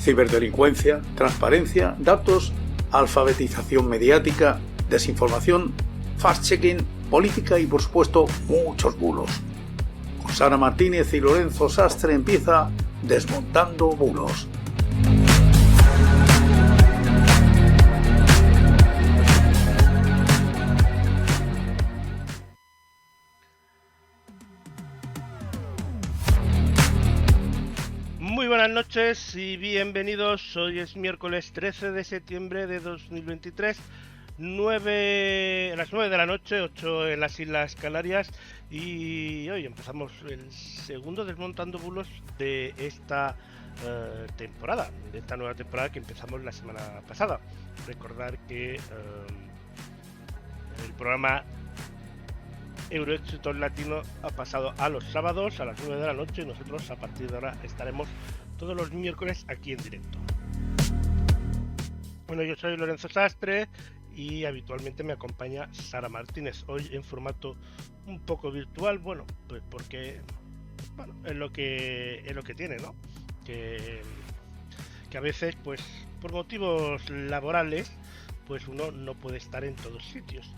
ciberdelincuencia, transparencia, datos, alfabetización mediática, desinformación, fact-checking, política y, por supuesto, muchos bulos. Con Sara Martínez y Lorenzo Sastre empieza Desmontando Bulos. Muy buenas noches y bienvenidos. Hoy es miércoles 13 de septiembre de 2023, a las 9 de la noche, 8 en las Islas Canarias, y hoy empezamos el segundo Desmontando Bulos de esta temporada, de esta nueva temporada que empezamos la semana pasada. Recordar que el programa Euroéxitos Latino ha pasado a los sábados a las 9 de la noche y nosotros a partir de ahora estaremos todos los miércoles aquí en directo. Bueno, yo soy Lorenzo Sastre y habitualmente me acompaña Sara Martínez, hoy en formato un poco virtual, bueno, pues porque es lo que tiene, ¿no? Que a veces, pues por motivos laborales, pues uno no puede estar en todos sitios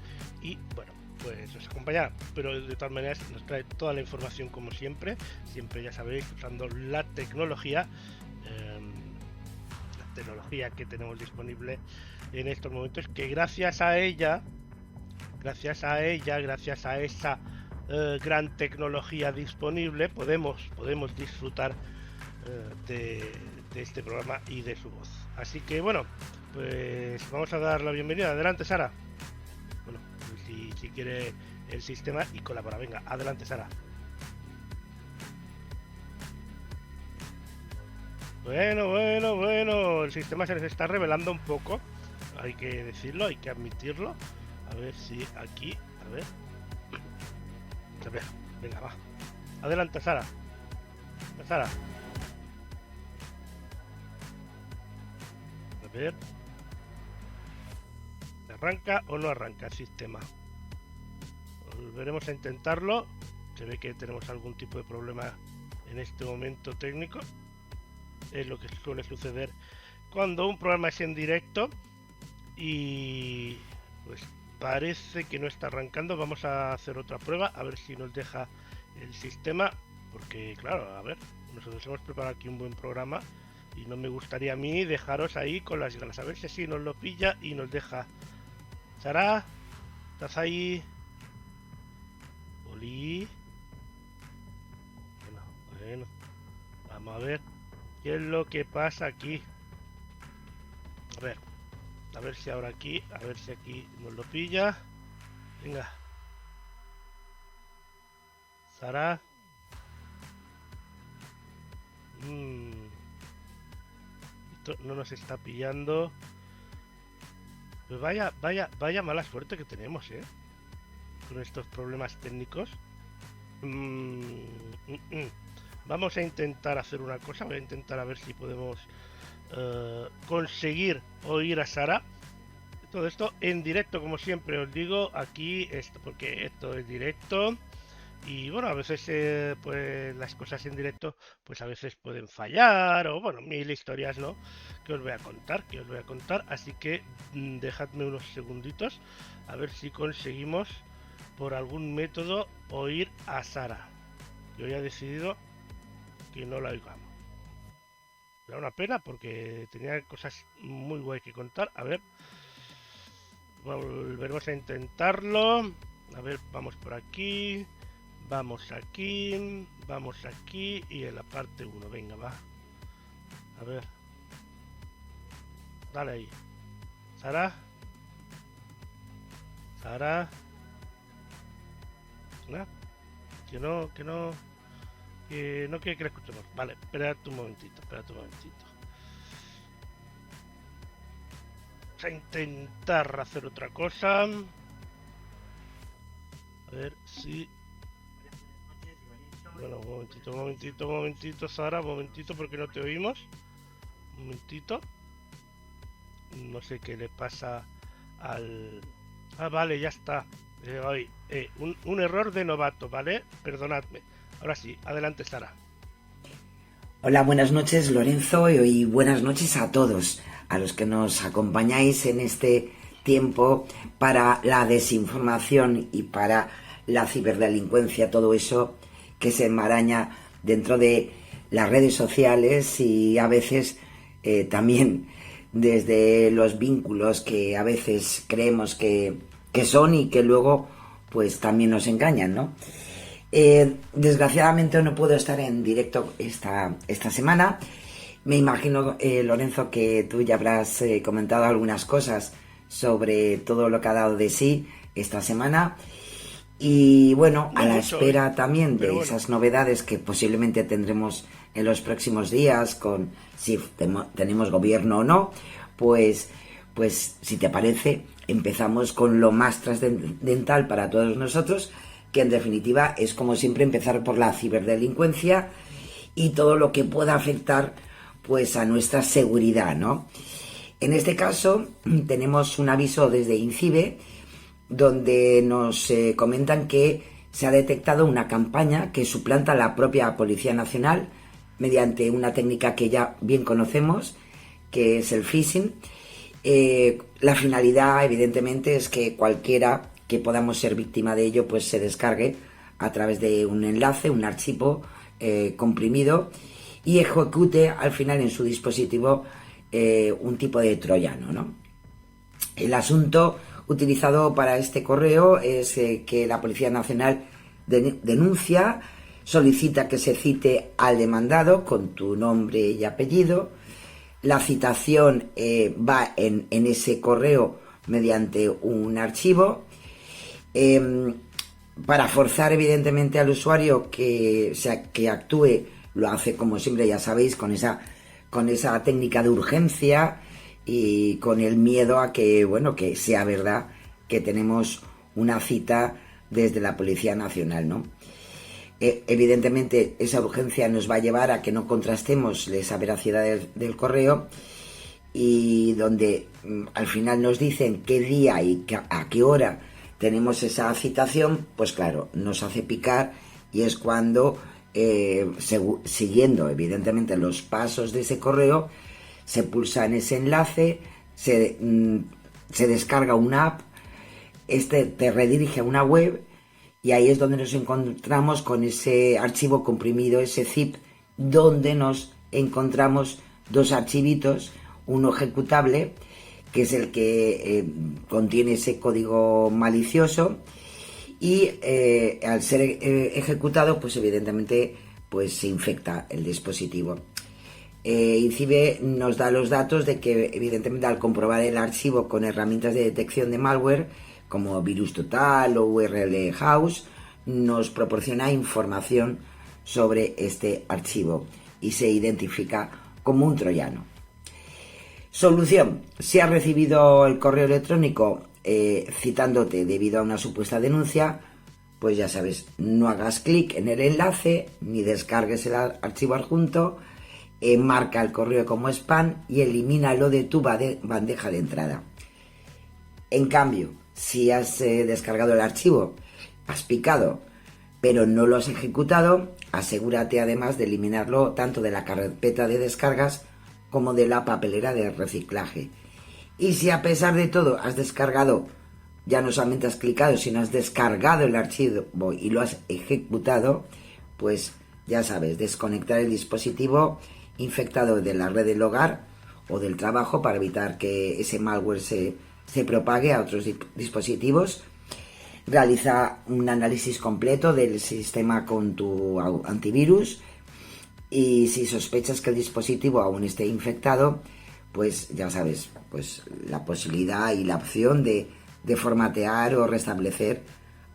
y bueno, pues nos acompaña, pero de todas maneras nos trae toda la información como siempre, ya sabéis, usando la tecnología que tenemos disponible en estos momentos, que gracias a ella, gracias a esa gran tecnología disponible, podemos disfrutar de este programa y de su voz. Así que bueno, pues vamos a dar la bienvenida. Adelante, Sara. Bueno, si quiere el sistema y colabora. Venga, adelante, Sara. Bueno, el sistema se les está revelando un poco, hay que decirlo, hay que admitirlo. A ver si aquí, a ver, venga, va. Adelante, Sara. A ver, ¿arranca o no arranca el sistema? Volveremos a intentarlo. Se ve que tenemos algún tipo de problema en este momento técnico. Es lo que suele suceder cuando un programa es en directo y pues parece que no está arrancando. Vamos a hacer otra prueba a ver si nos deja el sistema, porque claro, a ver, nosotros hemos preparado aquí un buen programa y no me gustaría a mí dejaros ahí con las ganas. A ver si nos lo pilla y nos deja. Sara, ¿estás ahí? Oli. Bueno, vamos a ver qué es lo que pasa aquí. A ver si ahora aquí, a ver si aquí nos lo pilla. Venga, Sara. Esto no nos está pillando. Pues vaya mala suerte que tenemos, con estos problemas técnicos. Vamos a intentar hacer una cosa. Voy a intentar a ver si podemos conseguir oír a Sara. Todo esto en directo, como siempre os digo, aquí, porque esto es directo. Y bueno, a veces pues las cosas en directo pues a veces pueden fallar o bueno, mil historias, ¿no? Que os voy a contar, así que dejadme unos segunditos a ver si conseguimos por algún método oír a Sara. Yo ya he decidido que no la oigamos. Era una pena porque tenía cosas muy guay que contar. A ver, volveremos a intentarlo. A ver, vamos por aquí. Vamos aquí y en la parte 1, venga, va. A ver. Dale ahí. Sara. ¿No? Que no quiere que la escuchemos. Vale, espérate un momentito. Vamos a intentar hacer otra cosa. A ver si... Bueno, un momentito, Sara, un momentito, porque no te oímos. Un momentito. No sé qué le pasa al... Ah, vale, ya está. Un error de novato, ¿vale? Perdonadme. Ahora sí, adelante, Sara. Hola, buenas noches Lorenzo y buenas noches a todos, a los que nos acompañáis en este tiempo para la desinformación y para la ciberdelincuencia, todo eso que se enmaraña dentro de las redes sociales y a veces también desde los vínculos que a veces creemos que son y que luego pues también nos engañan, ¿no? Desgraciadamente no puedo estar en directo esta semana. Me imagino, Lorenzo, que tú ya habrás comentado algunas cosas sobre todo lo que ha dado de sí esta semana. Y bueno, No a la mucho, espera también de pero bueno. esas novedades que posiblemente tendremos en los próximos días, con si tenemos gobierno o no, pues si te parece, empezamos con lo más trascendental para todos nosotros, que en definitiva es, como siempre, empezar por la ciberdelincuencia y todo lo que pueda afectar pues a nuestra seguridad, ¿no? En este caso tenemos un aviso desde INCIBE donde nos comentan que se ha detectado una campaña que suplanta a la propia Policía Nacional mediante una técnica que ya bien conocemos, que es el phishing. La finalidad, evidentemente, es que cualquiera que podamos ser víctima de ello pues se descargue a través de un enlace, un archivo comprimido, y ejecute al final en su dispositivo un tipo de troyano, ¿no? El asunto utilizado para este correo es que la Policía Nacional denuncia, solicita que se cite al demandado con tu nombre y apellido. La citación va en ese correo mediante un archivo, para forzar evidentemente al usuario que actúe. Lo hace, como siempre, ya sabéis, con esa técnica de urgencia y con el miedo a que, bueno, que sea verdad que tenemos una cita desde la Policía Nacional, ¿no? Evidentemente esa urgencia nos va a llevar a que no contrastemos esa veracidad del correo, y donde al final nos dicen qué día y a qué hora tenemos esa citación, pues claro, nos hace picar, y es cuando siguiendo evidentemente los pasos de ese correo, se pulsa en ese enlace, se descarga una app, te redirige a una web, y ahí es donde nos encontramos con ese archivo comprimido, ese zip, donde nos encontramos dos archivitos, uno ejecutable, que es el que contiene ese código malicioso, y al ser ejecutado, pues evidentemente pues se infecta el dispositivo. INCIBE nos da los datos de que evidentemente al comprobar el archivo con herramientas de detección de malware como Virus Total o URL House, nos proporciona información sobre este archivo y se identifica como un troyano. Solución: si has recibido el correo electrónico citándote debido a una supuesta denuncia, pues ya sabes, no hagas clic en el enlace ni descargues el archivo adjunto, marca el correo como spam y elimínalo de tu bandeja de entrada. En cambio, si has descargado el archivo, has picado, pero no lo has ejecutado, asegúrate además de eliminarlo tanto de la carpeta de descargas como de la papelera de reciclaje. Y si a pesar de todo has descargado, ya no solamente has clicado, sino has descargado el archivo y lo has ejecutado, pues ya sabes, desconectar el dispositivo infectado de la red del hogar o del trabajo para evitar que ese malware se propague a otros dispositivos. Realiza un análisis completo del sistema con tu antivirus, y si sospechas que el dispositivo aún esté infectado, pues ya sabes, pues la posibilidad y la opción de formatear o restablecer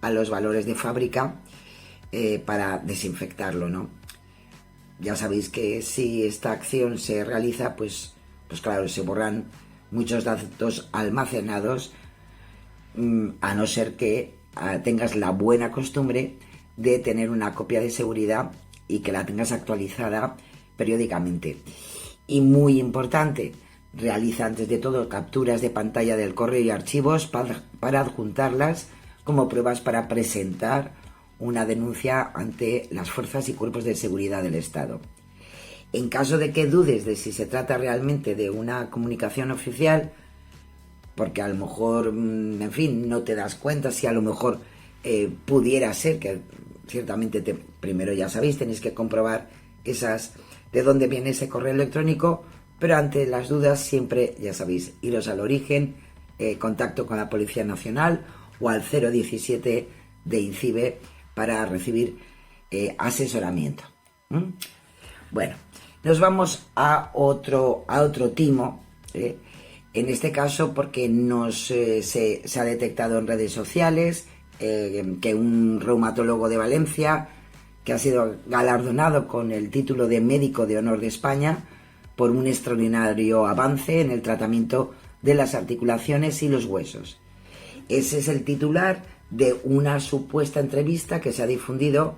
a los valores de fábrica para desinfectarlo, ¿no? Ya sabéis que si esta acción se realiza, pues claro, se borran muchos datos almacenados, a no ser que tengas la buena costumbre de tener una copia de seguridad y que la tengas actualizada periódicamente. Y muy importante, realiza antes de todo capturas de pantalla del correo y archivos para adjuntarlas como pruebas para presentar una denuncia ante las fuerzas y cuerpos de seguridad del Estado. En caso de que dudes de si se trata realmente de una comunicación oficial, porque a lo mejor, en fin, no te das cuenta, si a lo mejor pudiera ser, que ciertamente primero ya sabéis, tenéis que comprobar de dónde viene ese correo electrónico, pero ante las dudas siempre, ya sabéis, iros al origen, contacto con la Policía Nacional o al 017 de INCIBE para recibir asesoramiento. Bueno, nos vamos a otro timo, en este caso porque se ha detectado en redes sociales que un reumatólogo de Valencia, que ha sido galardonado con el título de Médico de Honor de España por un extraordinario avance en el tratamiento de las articulaciones y los huesos. Ese es el titular de una supuesta entrevista que se ha difundido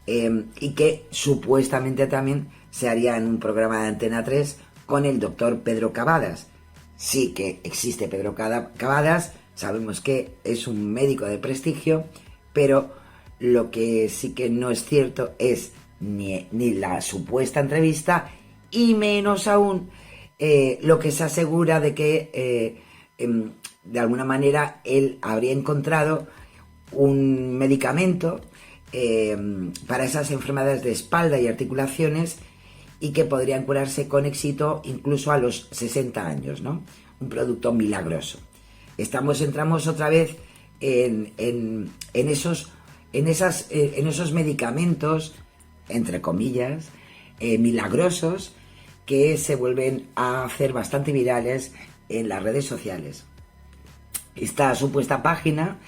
y que supuestamente también se haría en un programa de Antena 3 con el doctor Pedro Cavadas. Sí que existe Pedro Cavadas, sabemos que es un médico de prestigio, pero lo que sí que no es cierto es ni la supuesta entrevista y menos aún lo que se asegura de que de alguna manera él habría encontrado un medicamento para esas enfermedades de espalda y articulaciones y que podrían curarse con éxito incluso a los 60 años, ¿no? Un producto milagroso. Entramos otra vez en esos medicamentos, entre comillas, milagrosos, que se vuelven a hacer bastante virales en las redes sociales. Esta supuesta página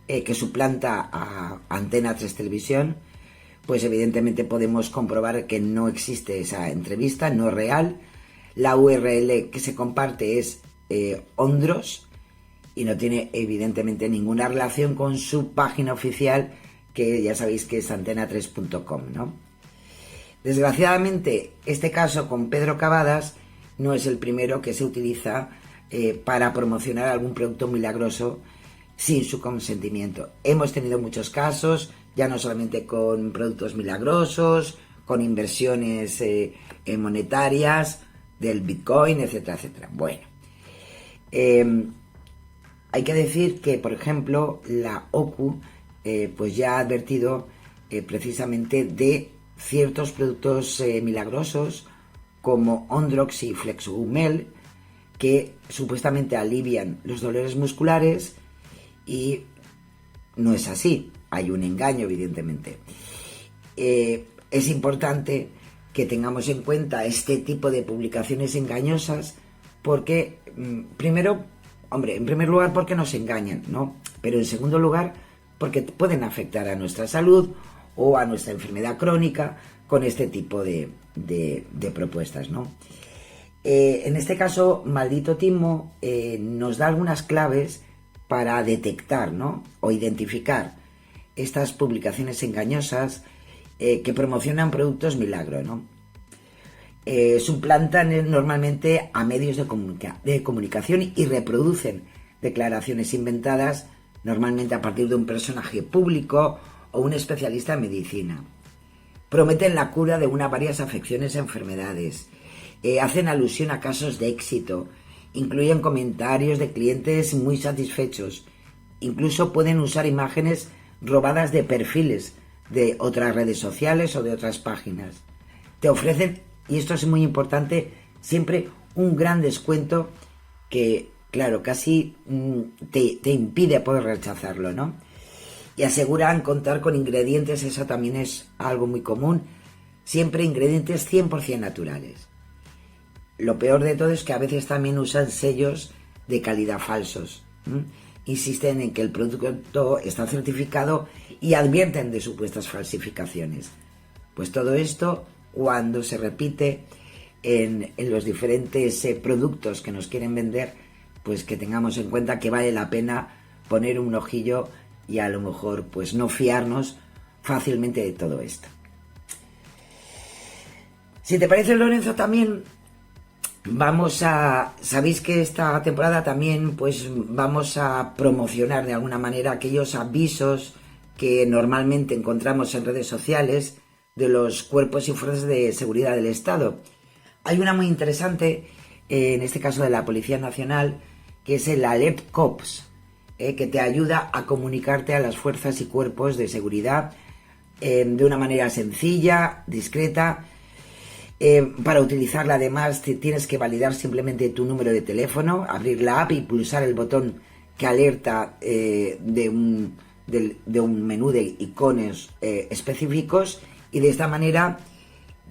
que suplanta a Antena 3 Televisión, pues evidentemente podemos comprobar que no existe esa entrevista, no es real. La URL que se comparte es Ondros y no tiene evidentemente ninguna relación con su página oficial, que ya sabéis que es antena3.com, ¿no? Desgraciadamente, este caso con Pedro Cavadas no es el primero que se utiliza para promocionar algún producto milagroso sin su consentimiento. Hemos tenido muchos casos, ya no solamente con productos milagrosos, con inversiones monetarias del Bitcoin, etcétera, etcétera. Bueno, hay que decir que, por ejemplo, la OCU pues ya ha advertido precisamente de ciertos productos milagrosos como Ondrox y Flexumel, que supuestamente alivian los dolores musculares, y no es así, hay un engaño evidentemente. Es importante que tengamos en cuenta este tipo de publicaciones engañosas porque, primero, en primer lugar porque nos engañan, ¿no? Pero en segundo lugar porque pueden afectar a nuestra salud o a nuestra enfermedad crónica con este tipo de propuestas, ¿no? En este caso, Maldito Timo nos da algunas claves para detectar, ¿no?, o identificar estas publicaciones engañosas que promocionan productos milagro, ¿no? Suplantan normalmente a medios de comunicación y reproducen declaraciones inventadas, normalmente a partir de un personaje público o un especialista en medicina. Prometen la cura de varias afecciones e enfermedades. Hacen alusión a casos de éxito. Incluyen comentarios de clientes muy satisfechos. Incluso pueden usar imágenes robadas de perfiles de otras redes sociales o de otras páginas. Te ofrecen, y esto es muy importante, siempre un gran descuento que, claro, casi te impide poder rechazarlo, ¿no? Y aseguran contar con ingredientes, eso también es algo muy común, siempre ingredientes 100% naturales. Lo peor de todo es que a veces también usan sellos de calidad falsos. Insisten en que el producto está certificado y advierten de supuestas falsificaciones. Pues todo esto, cuando se repite en los diferentes productos que nos quieren vender, pues que tengamos en cuenta que vale la pena poner un ojillo y a lo mejor pues no fiarnos fácilmente de todo esto. Si te parece, Lorenzo, también sabéis que esta temporada también pues vamos a promocionar de alguna manera aquellos avisos que normalmente encontramos en redes sociales de los cuerpos y fuerzas de seguridad del Estado. Hay una muy interesante, en este caso de la Policía Nacional, que es el Alert Cops, que te ayuda a comunicarte a las fuerzas y cuerpos de seguridad de una manera sencilla, discreta. Para utilizarla, además, tienes que validar simplemente tu número de teléfono, abrir la app y pulsar el botón que alerta de un menú de iconos específicos, y de esta manera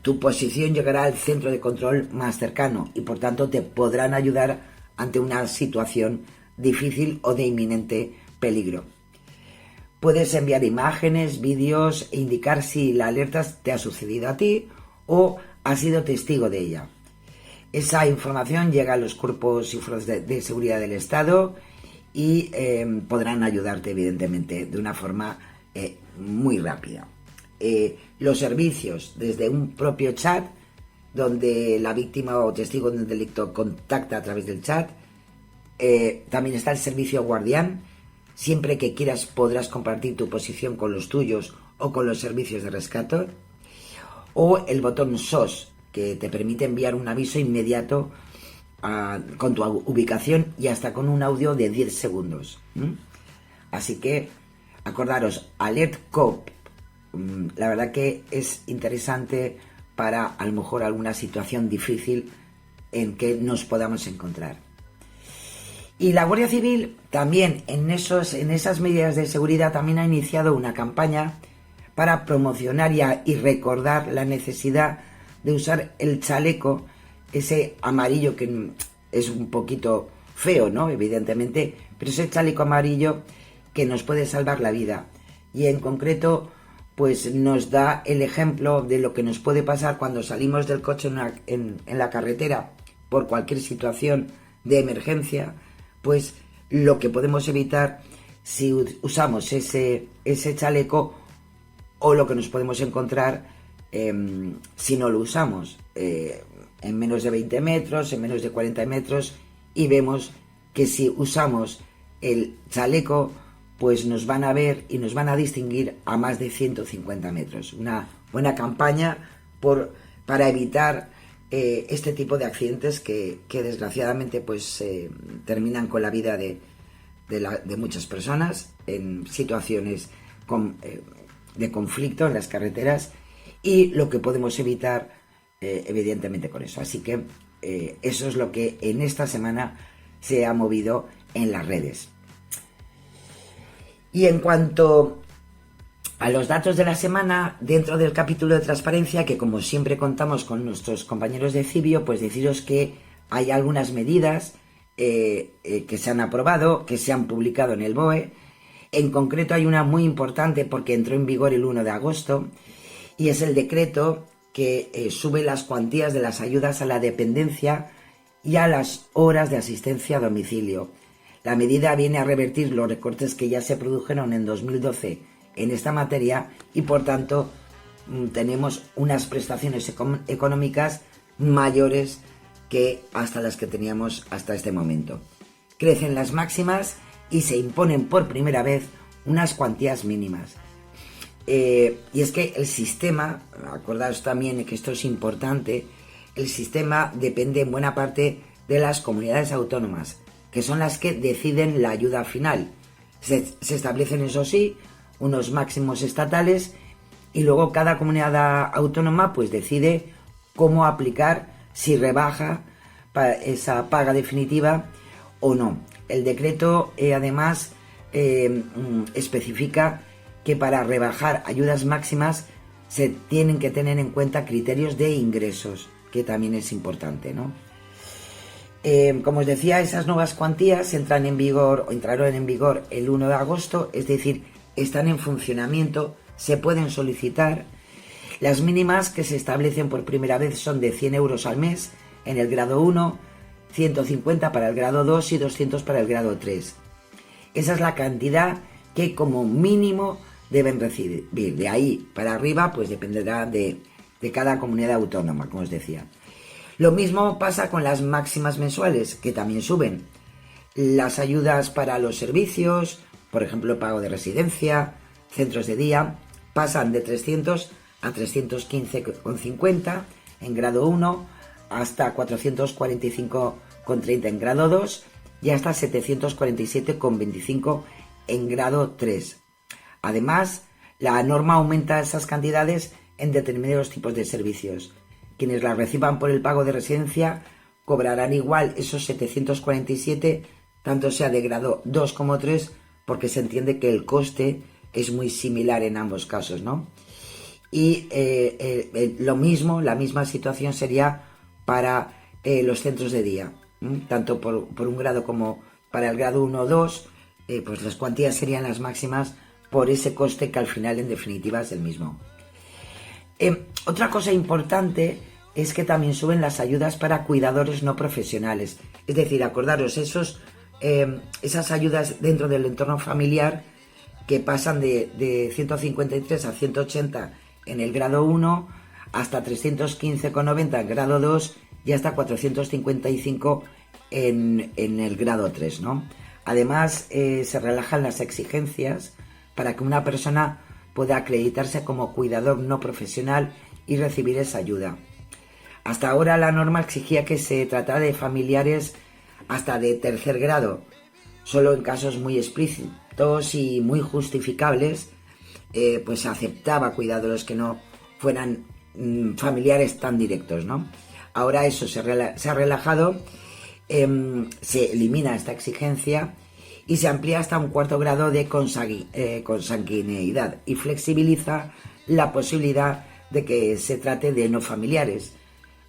tu posición llegará al centro de control más cercano y por tanto te podrán ayudar ante una situación difícil o de inminente peligro. Puedes enviar imágenes, vídeos e indicar si la alerta te ha sucedido a ti o has sido testigo de ella. Esa información llega a los cuerpos y fuerzas de seguridad del Estado y podrán ayudarte, evidentemente, de una forma muy rápida. Los servicios, desde un propio chat, donde la víctima o testigo de un delito contacta a través del chat. También está el servicio guardián. Siempre que quieras podrás compartir tu posición con los tuyos o con los servicios de rescate. O el botón SOS, que te permite enviar un aviso inmediato con tu ubicación y hasta con un audio de 10 segundos. Así que acordaros, Alert Cop. La verdad que es interesante para a lo mejor alguna situación difícil en que nos podamos encontrar. Y la Guardia Civil también en esas medidas de seguridad también ha iniciado una campaña para promocionar y recordar la necesidad de usar el chaleco, ese amarillo que es un poquito feo, ¿no? Evidentemente, pero ese chaleco amarillo que nos puede salvar la vida. Y en concreto, pues nos da el ejemplo de lo que nos puede pasar cuando salimos del coche en la carretera por cualquier situación de emergencia, pues lo que podemos evitar si usamos ese chaleco, o lo que nos podemos encontrar si no lo usamos en menos de 20 metros, en menos de 40 metros, y vemos que si usamos el chaleco, pues nos van a ver y nos van a distinguir a más de 150 metros. Una buena campaña para evitar este tipo de accidentes que desgraciadamente pues terminan con la vida de muchas personas en situaciones de conflicto en las carreteras, y lo que podemos evitar evidentemente con eso. Así que eso es lo que en esta semana se ha movido en las redes. Y en cuanto a los datos de la semana, dentro del capítulo de transparencia, que como siempre contamos con nuestros compañeros de Cibio, pues deciros que hay algunas medidas que se han aprobado, que se han publicado en el BOE. En concreto hay una muy importante porque entró en vigor el 1 de agosto y es el decreto que sube las cuantías de las ayudas a la dependencia y a las horas de asistencia a domicilio. La medida viene a revertir los recortes que ya se produjeron en 2012 en esta materia y por tanto tenemos unas prestaciones económicas mayores que hasta las que teníamos hasta este momento. Crecen las máximas y se imponen por primera vez unas cuantías mínimas. Y es que el sistema, acordaos también que esto es importante, el sistema depende en buena parte de las comunidades autónomas, que son las que deciden la ayuda final. Se establecen, eso sí, unos máximos estatales y luego cada comunidad autónoma pues decide cómo aplicar, si rebaja esa paga definitiva o no. El decreto además especifica que para rebajar ayudas máximas se tienen que tener en cuenta criterios de ingresos, que también es importante, ¿no? Como os decía, esas nuevas cuantías entraron en vigor el 1 de agosto, es decir, están en funcionamiento, se pueden solicitar. Las mínimas que se establecen por primera vez son de 100 euros al mes en el grado 1, 150 para el grado 2 y 200 para el grado 3. Esa es la cantidad que como mínimo deben recibir. De ahí para arriba pues dependerá de cada comunidad autónoma, como os decía. Lo mismo pasa con las máximas mensuales, que también suben. Las ayudas para los servicios, por ejemplo, pago de residencia, centros de día, pasan de 300 a 315,50 en grado 1, hasta 445,30 en grado 2 y hasta 747,25 en grado 3. Además, la norma aumenta esas cantidades en determinados tipos de servicios. Quienes las reciban por el pago de residencia cobrarán igual esos 747, tanto sea de grado 2 como 3, porque se entiende que el coste es muy similar en ambos casos, ¿no? Y lo mismo, la misma situación sería para los centros de día, tanto por un grado como para el grado 1 o 2, pues las cuantías serían las máximas por ese coste que al final en definitiva es el mismo. Otra cosa importante es que también suben las ayudas para cuidadores no profesionales, es decir, acordaros esas ayudas dentro del entorno familiar que pasan de 153 a 180 en el grado 1 hasta 315,90 en grado 2 y hasta 455 en el grado 3, ¿no? Además, se relajan las exigencias para que una persona pueda acreditarse como cuidador no profesional y recibir esa ayuda. Hasta ahora la norma exigía que se tratara de familiares hasta de tercer grado. Solo en casos muy explícitos y muy justificables, pues se aceptaba cuidadores que no fueran familiares tan directos, ¿no? Ahora eso se ha relajado, se elimina esta exigencia y se amplía hasta un cuarto grado de consanguineidad y flexibiliza la posibilidad de que se trate de no familiares,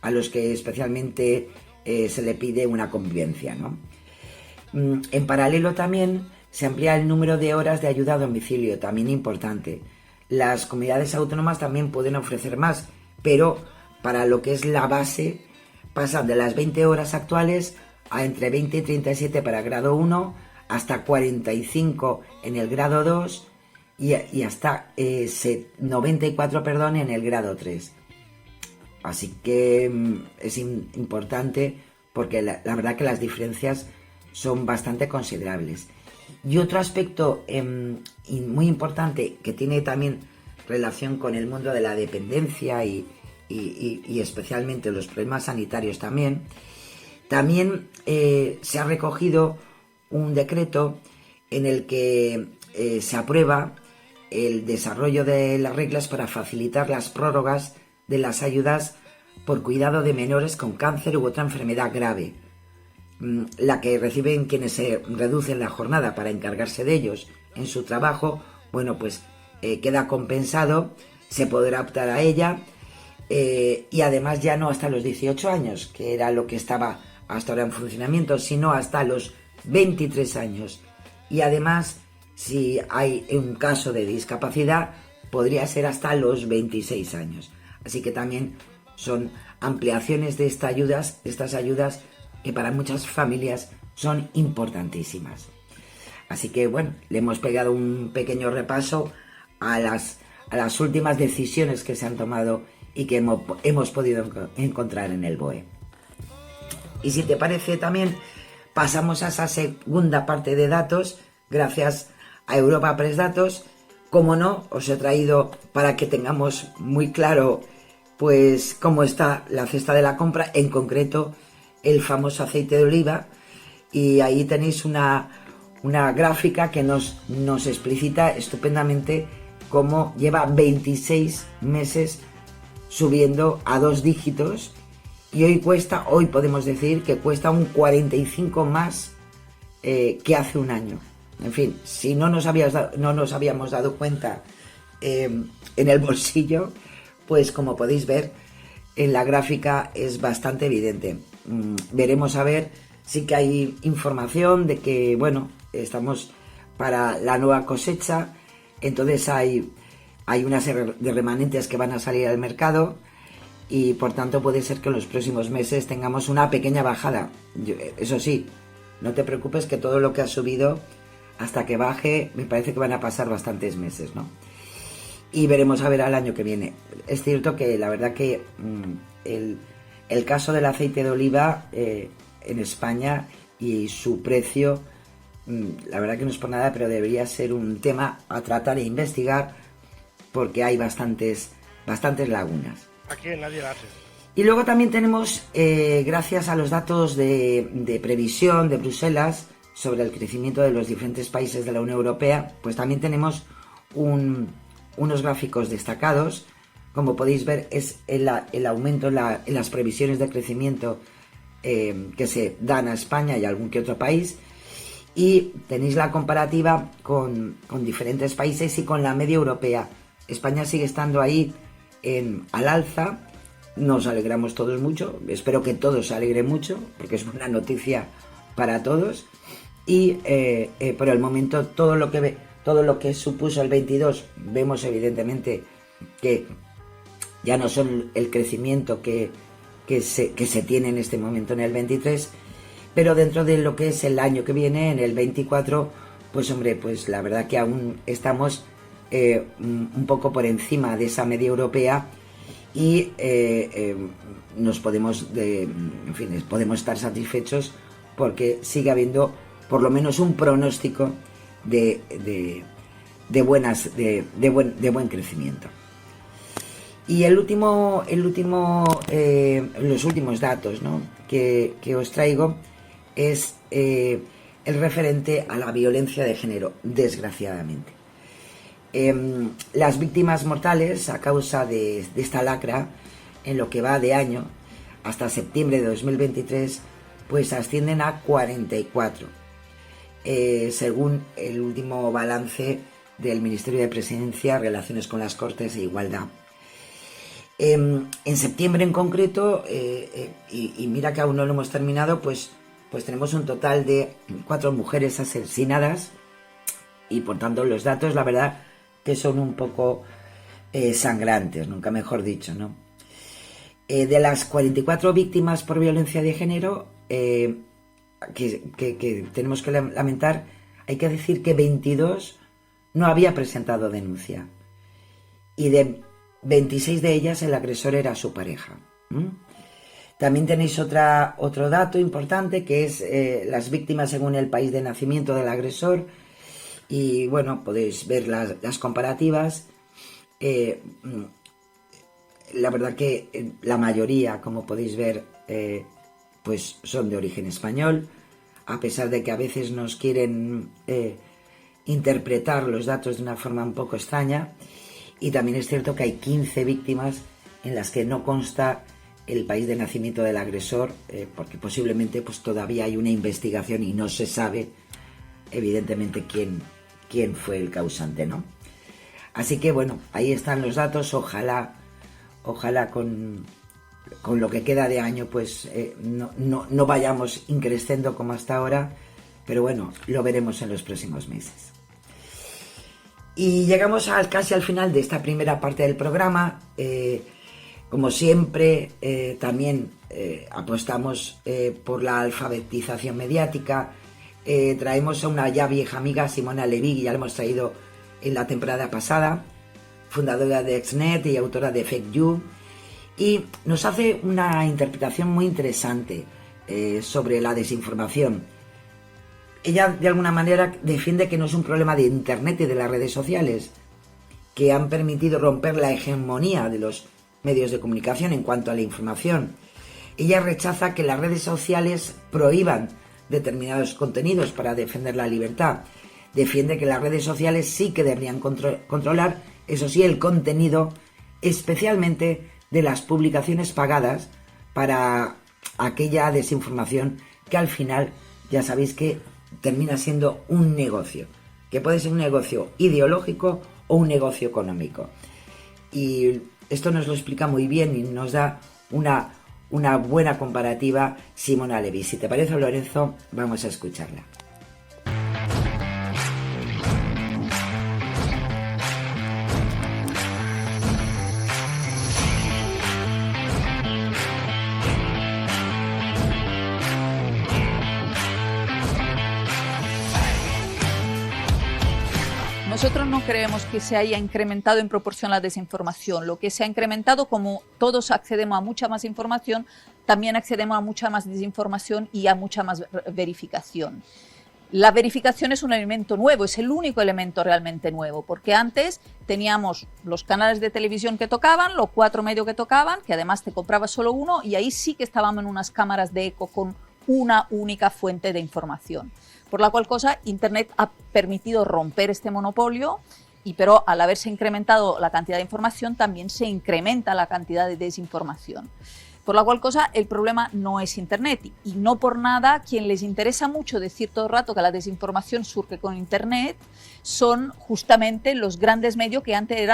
a los que especialmente se le pide una convivencia, ¿no? En paralelo también se amplía el número de horas de ayuda a domicilio, también importante. Las comunidades autónomas también pueden ofrecer más, pero para lo que es la base pasan de las 20 horas actuales a entre 20 y 37 para grado 1, hasta 45 en el grado 2 y hasta 94 en el grado 3. Así que es importante porque la verdad que las diferencias son bastante considerables. Y otro aspecto muy importante que tiene también relación con el mundo de la dependencia y especialmente los problemas sanitarios también se ha recogido un decreto en el que se aprueba el desarrollo de las reglas para facilitar las prórrogas de las ayudas por cuidado de menores con cáncer u otra enfermedad grave, la que reciben quienes se reducen la jornada para encargarse de ellos en su trabajo. Bueno, pues queda compensado, se podrá optar a ella y además ya no hasta los 18 años, que era lo que estaba hasta ahora en funcionamiento, sino hasta los 23 años. Y además, si hay un caso de discapacidad, podría ser hasta los 26 años. Así que también son ampliaciones de estas ayudas que para muchas familias son importantísimas. Así que bueno, le hemos pegado un pequeño repaso a las últimas decisiones que se han tomado y que hemos podido encontrar en el BOE. Y si te parece también pasamos a esa segunda parte de datos, gracias a Europa Press Datos. Como no, os he traído para que tengamos muy claro pues cómo está la cesta de la compra, en concreto el famoso aceite de oliva, y ahí tenéis una gráfica que nos explicita estupendamente cómo lleva 26 meses subiendo a 2 dígitos y hoy podemos decir que cuesta un 45 más que hace un año. En fin, si no nos habíamos dado cuenta en el bolsillo, pues como podéis ver en la gráfica es bastante evidente. Veremos a ver, sí que hay información de que, bueno, estamos para la nueva cosecha, entonces hay una serie de remanentes que van a salir al mercado y por tanto puede ser que en los próximos meses tengamos una pequeña bajada. Eso sí, no te preocupes que todo lo que ha subido hasta que baje me parece que van a pasar bastantes meses, ¿no? Y veremos a ver al año que viene. Es cierto que la verdad que el caso del aceite de oliva en España y su precio, la verdad que no es por nada, pero debería ser un tema a tratar e investigar porque hay bastantes bastantes lagunas. Aquí nadie la hace. Y luego también tenemos, gracias a los datos de previsión de Bruselas sobre el crecimiento de los diferentes países de la Unión Europea, pues también tenemos unos gráficos destacados. Como podéis ver, es el aumento en las previsiones de crecimiento que se dan a España y a algún que otro país. Y tenéis la comparativa con diferentes países y con la media europea. España sigue estando ahí al alza. Nos alegramos todos mucho, espero que todos se alegren mucho, porque es una noticia para todos. Y por el momento todo lo que supuso el 22, vemos evidentemente que ya no son el crecimiento que se tiene en este momento en el 23, pero dentro de lo que es el año que viene, en el 24, pues hombre, pues la verdad que aún estamos un poco por encima de esa media europea. Y nos podemos estar satisfechos porque sigue habiendo por lo menos un pronóstico de buen crecimiento. Y los últimos datos, ¿no?, que os traigo es el referente a la violencia de género, desgraciadamente. Las víctimas mortales a causa de esta lacra en lo que va de año hasta septiembre de 2023 pues ascienden a 44, según el último balance del Ministerio de Presidencia, Relaciones con las Cortes e Igualdad. En septiembre en concreto, y mira que aún no lo hemos terminado, pues tenemos un total de 4 mujeres asesinadas y por tanto los datos, la verdad, que son un poco sangrantes, nunca mejor dicho, ¿no? De las 44 víctimas por violencia de género que tenemos que lamentar, hay que decir que 22 no había presentado denuncia. Y de 26 de ellas el agresor era su pareja. También tenéis otro dato importante, que es las víctimas según el país de nacimiento del agresor. Y bueno, podéis ver las comparativas. La verdad que la mayoría, como podéis ver, pues son de origen español, a pesar de que a veces nos quieren interpretar los datos de una forma un poco extraña. Y también es cierto que hay 15 víctimas en las que no consta el país de nacimiento del agresor, porque posiblemente pues todavía hay una investigación y no se sabe evidentemente quién fue el causante, ¿no? Así que bueno, ahí están los datos. Ojalá con lo que queda de año pues no vayamos increciendo como hasta ahora, pero bueno, lo veremos en los próximos meses. Y llegamos casi al final de esta primera parte del programa. Como siempre, también apostamos por la alfabetización mediática. Traemos a una ya vieja amiga, Simona Leví, que ya la hemos traído en la temporada pasada, fundadora de Exnet y autora de Fake You, y nos hace una interpretación muy interesante sobre la desinformación. Ella de alguna manera defiende que no es un problema de Internet y de las redes sociales, que han permitido romper la hegemonía de los medios de comunicación en cuanto a la información. Ella rechaza que las redes sociales prohíban determinados contenidos para defender la libertad. Defiende que las redes sociales sí que deberían controlar, eso sí, el contenido, especialmente de las publicaciones pagadas, para aquella desinformación que al final ya sabéis que termina siendo un negocio, que puede ser un negocio ideológico o un negocio económico. Y esto nos lo explica muy bien y nos da una buena comparativa Simona Leví. Si te parece, Lorenzo, vamos a escucharla. Nosotros no creemos que se haya incrementado en proporción la desinformación. Lo que se ha incrementado, como todos accedemos a mucha más información, también accedemos a mucha más desinformación y a mucha más verificación. La verificación es un elemento nuevo, es el único elemento realmente nuevo, porque antes teníamos los canales de televisión que tocaban, los 4 medios que tocaban, que además te comprabas solo uno, y ahí sí que estábamos en unas cámaras de eco con una única fuente de información. Por la cual cosa, Internet ha permitido romper este monopolio, pero al haberse incrementado la cantidad de información, también se incrementa la cantidad de desinformación. Por la cual cosa, el problema no es Internet, y no por nada quien les interesa mucho decir todo el rato que la desinformación surge con Internet son justamente los grandes medios que antes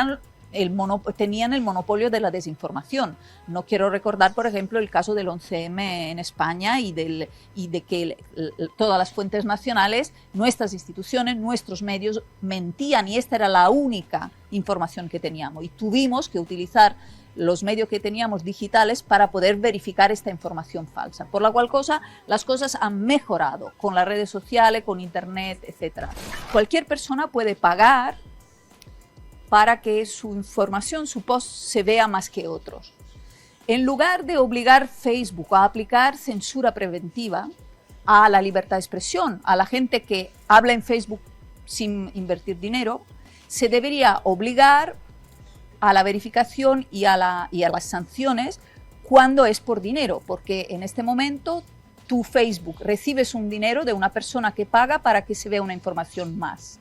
tenían el monopolio de la desinformación. No quiero recordar, por ejemplo, el caso del 11M en España y de que todas las fuentes nacionales, nuestras instituciones, nuestros medios mentían, y esta era la única información que teníamos, y tuvimos que utilizar los medios que teníamos digitales para poder verificar esta información falsa. Por la cual cosa, las cosas han mejorado con las redes sociales, con Internet, etc. Cualquier persona puede pagar para que su información, su post, se vea más que otros. En lugar de obligar Facebook a aplicar censura preventiva a la libertad de expresión, a la gente que habla en Facebook sin invertir dinero, se debería obligar a la verificación y a las sanciones cuando es por dinero, porque en este momento tu Facebook recibes un dinero de una persona que paga para que se vea una información más.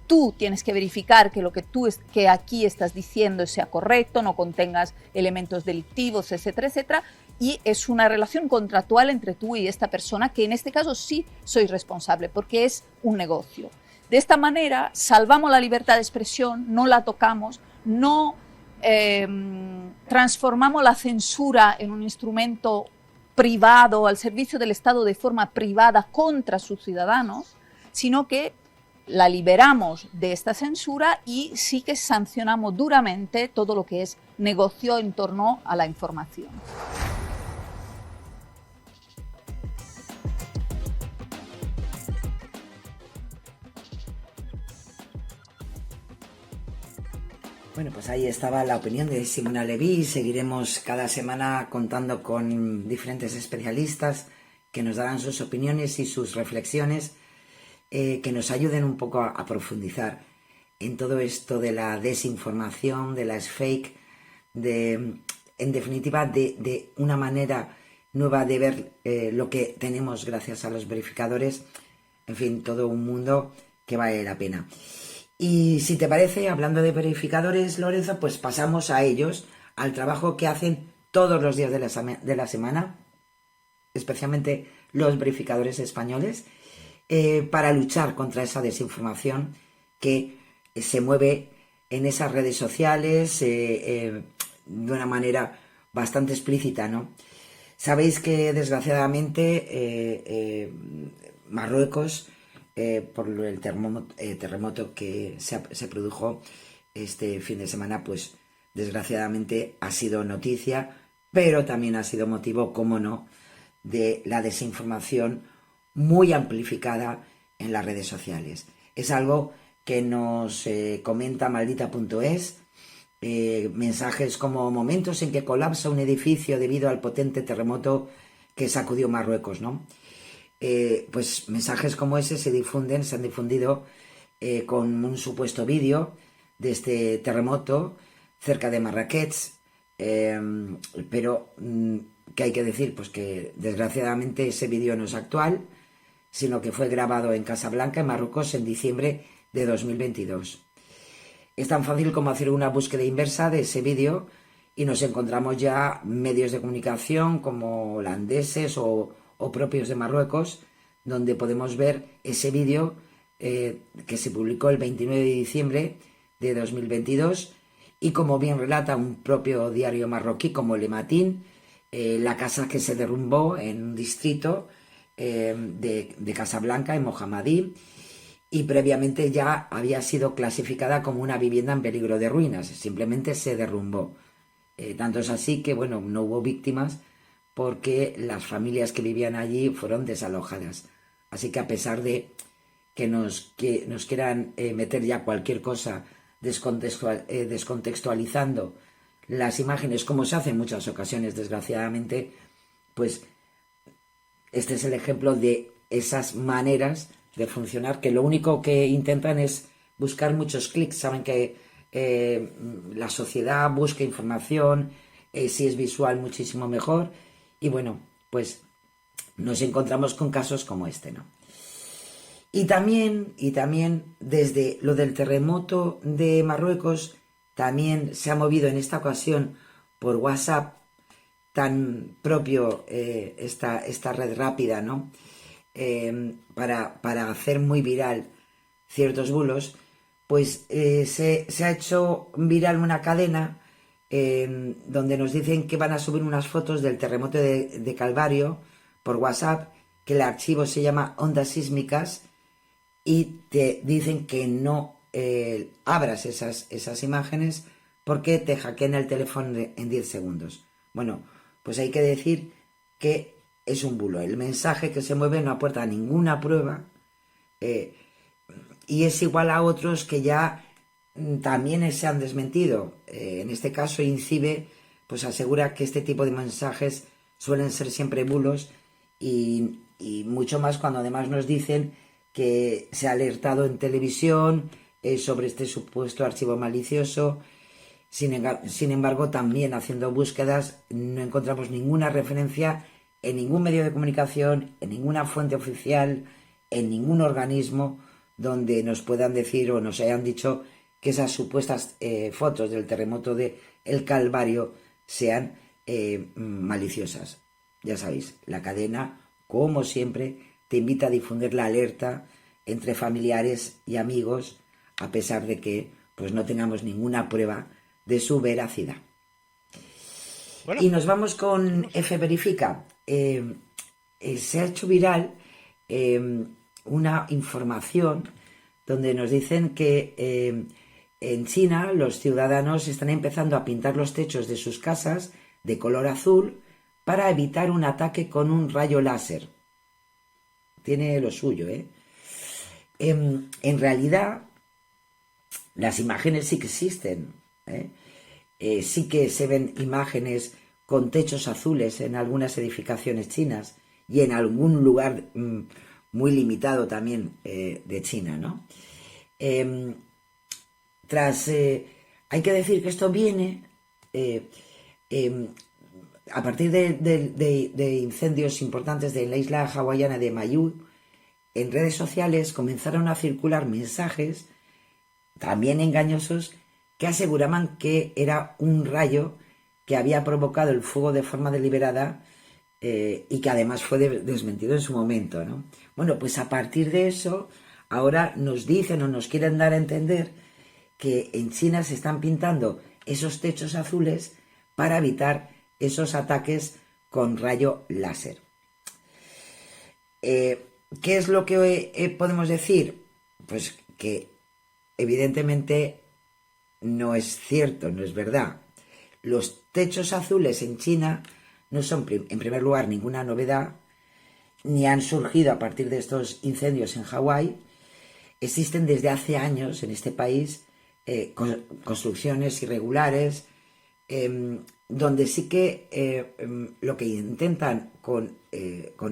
Tú tienes que verificar que lo que aquí estás diciendo sea correcto, no contengas elementos delictivos, etcétera, etcétera, y es una relación contractual entre tú y esta persona, que en este caso sí sois responsable, porque es un negocio. De esta manera salvamos la libertad de expresión, no la tocamos, no transformamos la censura en un instrumento privado al servicio del Estado de forma privada contra sus ciudadanos, sino que la liberamos de esta censura y sí que sancionamos duramente todo lo que es negocio en torno a la información. Bueno, pues ahí estaba la opinión de Simona Leví. Seguiremos cada semana contando con diferentes especialistas que nos darán sus opiniones y sus reflexiones, que nos ayuden un poco a profundizar en todo esto de la desinformación, de las fake, en definitiva, de una manera nueva de ver lo que tenemos gracias a los verificadores. En fin, todo un mundo que vale la pena. Y si te parece, hablando de verificadores, Lorenzo, pues pasamos a ellos, al trabajo que hacen todos los días de la semana, especialmente los verificadores españoles, para luchar contra esa desinformación que se mueve en esas redes sociales de una manera bastante explícita, ¿no? Sabéis que desgraciadamente Marruecos, por el terremoto que se produjo este fin de semana, pues desgraciadamente ha sido noticia, pero también ha sido motivo, cómo no, de la desinformación muy amplificada en las redes sociales. Es algo que nos comenta maldita.es, mensajes como momentos en que colapsa un edificio debido al potente terremoto que sacudió Marruecos, ¿no? Pues mensajes como ese se han difundido con un supuesto vídeo de este terremoto cerca de Marrakech, pero que hay que decir pues que desgraciadamente ese vídeo no es actual, sino que fue grabado en Casablanca, en Marruecos, en diciembre de 2022. Es tan fácil como hacer una búsqueda inversa de ese vídeo y nos encontramos ya medios de comunicación como holandeses o propios de Marruecos, donde podemos ver ese vídeo que se publicó el 29 de diciembre de 2022 y, como bien relata un propio diario marroquí como Le Matin, la casa que se derrumbó en un distrito de Casablanca, en Mohammadí, y previamente ya había sido clasificada como una vivienda en peligro de ruinas, simplemente se derrumbó. Tanto es así que, bueno, no hubo víctimas porque las familias que vivían allí fueron desalojadas. Así que, a pesar de que nos quieran meter ya cualquier cosa descontextualizando las imágenes, como se hace en muchas ocasiones, desgraciadamente, pues este es el ejemplo de esas maneras de funcionar, que lo único que intentan es buscar muchos clics. Saben que la sociedad busca información, si es visual muchísimo mejor, y bueno, pues nos encontramos con casos como este, ¿no? Y también desde lo del terremoto de Marruecos, también se ha movido en esta ocasión por WhatsApp, tan propio esta red rápida, ¿no? Para hacer muy viral ciertos bulos, pues se ha hecho viral una cadena donde nos dicen que van a subir unas fotos del terremoto de Calvario por WhatsApp, que el archivo se llama Ondas Sísmicas, y te dicen que no abras esas imágenes porque te hackean el teléfono en 10 segundos. Bueno, pues hay que decir que es un bulo. El mensaje que se mueve no aporta ninguna prueba y es igual a otros que ya también se han desmentido. En este caso, INCIBE pues asegura que este tipo de mensajes suelen ser siempre bulos y mucho más cuando además nos dicen que se ha alertado en televisión sobre este supuesto archivo malicioso. Sin embargo, también haciendo búsquedas no encontramos ninguna referencia en ningún medio de comunicación, en ninguna fuente oficial, en ningún organismo donde nos puedan decir o nos hayan dicho que esas supuestas fotos del terremoto de El Calvario sean maliciosas. Ya sabéis, la cadena, como siempre, te invita a difundir la alerta entre familiares y amigos, a pesar de que pues no tengamos ninguna prueba de su veracidad. Bueno, y nos vamos con F Verifica. Se ha hecho viral una información donde nos dicen que en China los ciudadanos están empezando a pintar los techos de sus casas de color azul para evitar un ataque con un rayo láser. Tiene lo suyo, ¿eh? En realidad, las imágenes sí que existen, ¿eh? Sí que se ven imágenes con techos azules en algunas edificaciones chinas y en algún lugar muy limitado también de China, ¿no? Hay que decir que esto viene a partir de incendios importantes de la isla hawaiana de Maui. En redes sociales comenzaron a circular mensajes, también engañosos, que aseguraban que era un rayo que había provocado el fuego de forma deliberada y que además fue desmentido en su momento, ¿no? Bueno, pues a partir de eso, ahora nos dicen o nos quieren dar a entender que en China se están pintando esos techos azules para evitar esos ataques con rayo láser. ¿Qué es lo que podemos decir? Pues que evidentemente no es cierto, no es verdad. Los techos azules en China no son, en primer lugar, ninguna novedad, ni han surgido a partir de estos incendios en Hawái. Existen desde hace años en este país construcciones irregulares, donde sí que lo que intentan con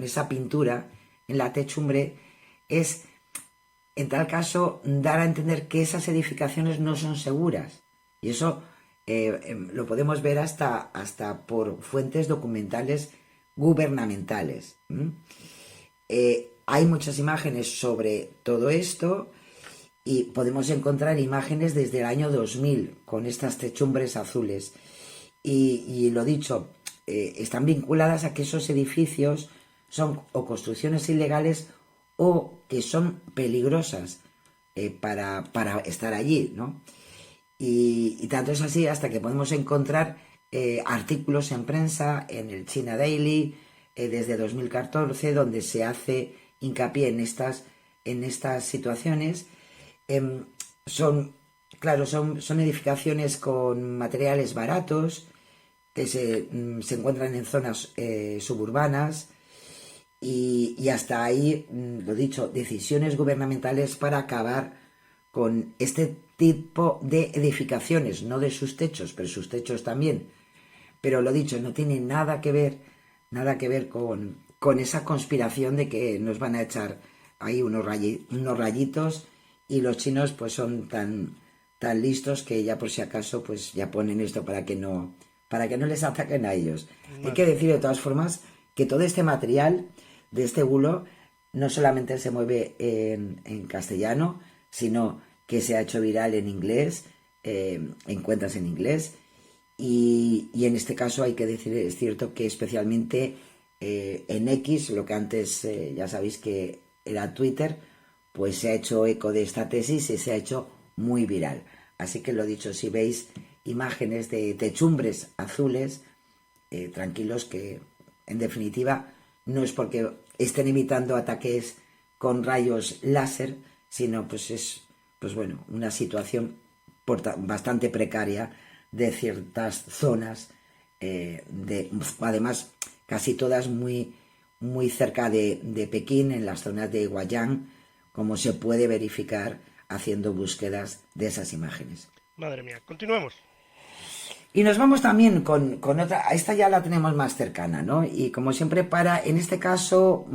esa pintura en la techumbre es, en tal caso, dar a entender que esas edificaciones no son seguras. Y eso lo podemos ver hasta por fuentes documentales gubernamentales. Hay muchas imágenes sobre todo esto y podemos encontrar imágenes desde el año 2000 con estas techumbres azules. Y lo dicho, están vinculadas a que esos edificios son o construcciones ilegales o que son peligrosas para estar allí, ¿no? Y tanto es así hasta que podemos encontrar artículos en prensa, en el China Daily, desde 2014, donde se hace hincapié en estas situaciones. Son edificaciones con materiales baratos que se encuentran en zonas suburbanas y hasta ahí, lo dicho, decisiones gubernamentales para acabar con este tipo de edificaciones, no de sus techos, pero sus techos también. Pero lo dicho, no tiene nada que ver con esa conspiración de que nos van a echar hay unos rayitos, y los chinos pues son tan listos que ya por si acaso pues ya ponen esto para que no les ataquen a ellos. Vale. Hay que decir de todas formas que todo este material de este bulo no solamente se mueve en castellano, sino que se ha hecho viral en inglés, en cuentas en inglés, y en este caso hay que decir, es cierto que especialmente en X, lo que antes ya sabéis que era Twitter, pues se ha hecho eco de esta tesis y se ha hecho muy viral. Así que lo dicho, si veis imágenes de techumbres azules, tranquilos, que en definitiva no es porque estén imitando ataques con rayos láser, sino pues es bueno, una situación bastante precaria de ciertas zonas, además casi todas muy cerca de Pekín, en las zonas de Guayang, como se puede verificar haciendo búsquedas de esas imágenes. Madre mía, continuemos. Y nos vamos también con otra, esta ya la tenemos más cercana, ¿no? Y como siempre en este caso,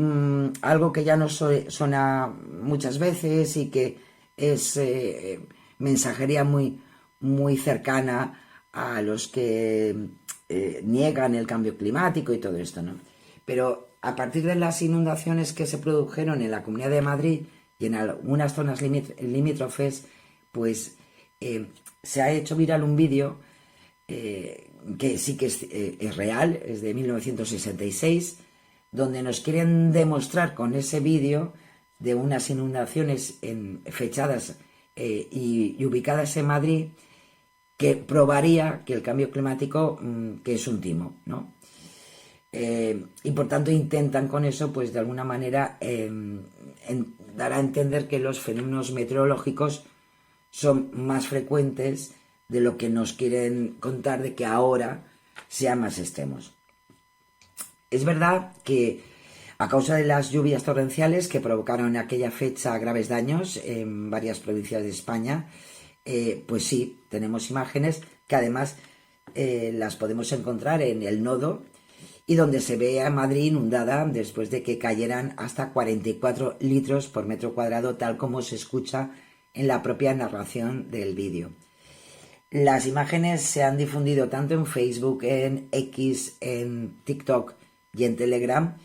algo que ya nos suena muchas veces y que es mensajería muy cercana a los que niegan el cambio climático y todo esto, ¿no? Pero a partir de las inundaciones que se produjeron en la Comunidad de Madrid y en algunas zonas limítrofes, pues se ha hecho viral un vídeo que sí que es real, es de 1966, donde nos quieren demostrar con ese vídeo de unas inundaciones fechadas y ubicadas en Madrid, que probaría que el cambio climático que es un timo, ¿no? Y por tanto intentan con eso, pues de alguna manera dar a entender que los fenómenos meteorológicos son más frecuentes de lo que nos quieren contar, de que ahora sean más extremos. Es verdad que a causa de las lluvias torrenciales que provocaron en aquella fecha graves daños en varias provincias de España, pues sí, tenemos imágenes que además las podemos encontrar en el Nodo, y donde se ve a Madrid inundada después de que cayeran hasta 44 litros por metro cuadrado, tal como se escucha en la propia narración del vídeo. Las imágenes se han difundido tanto en Facebook, en X, en TikTok y en Telegram,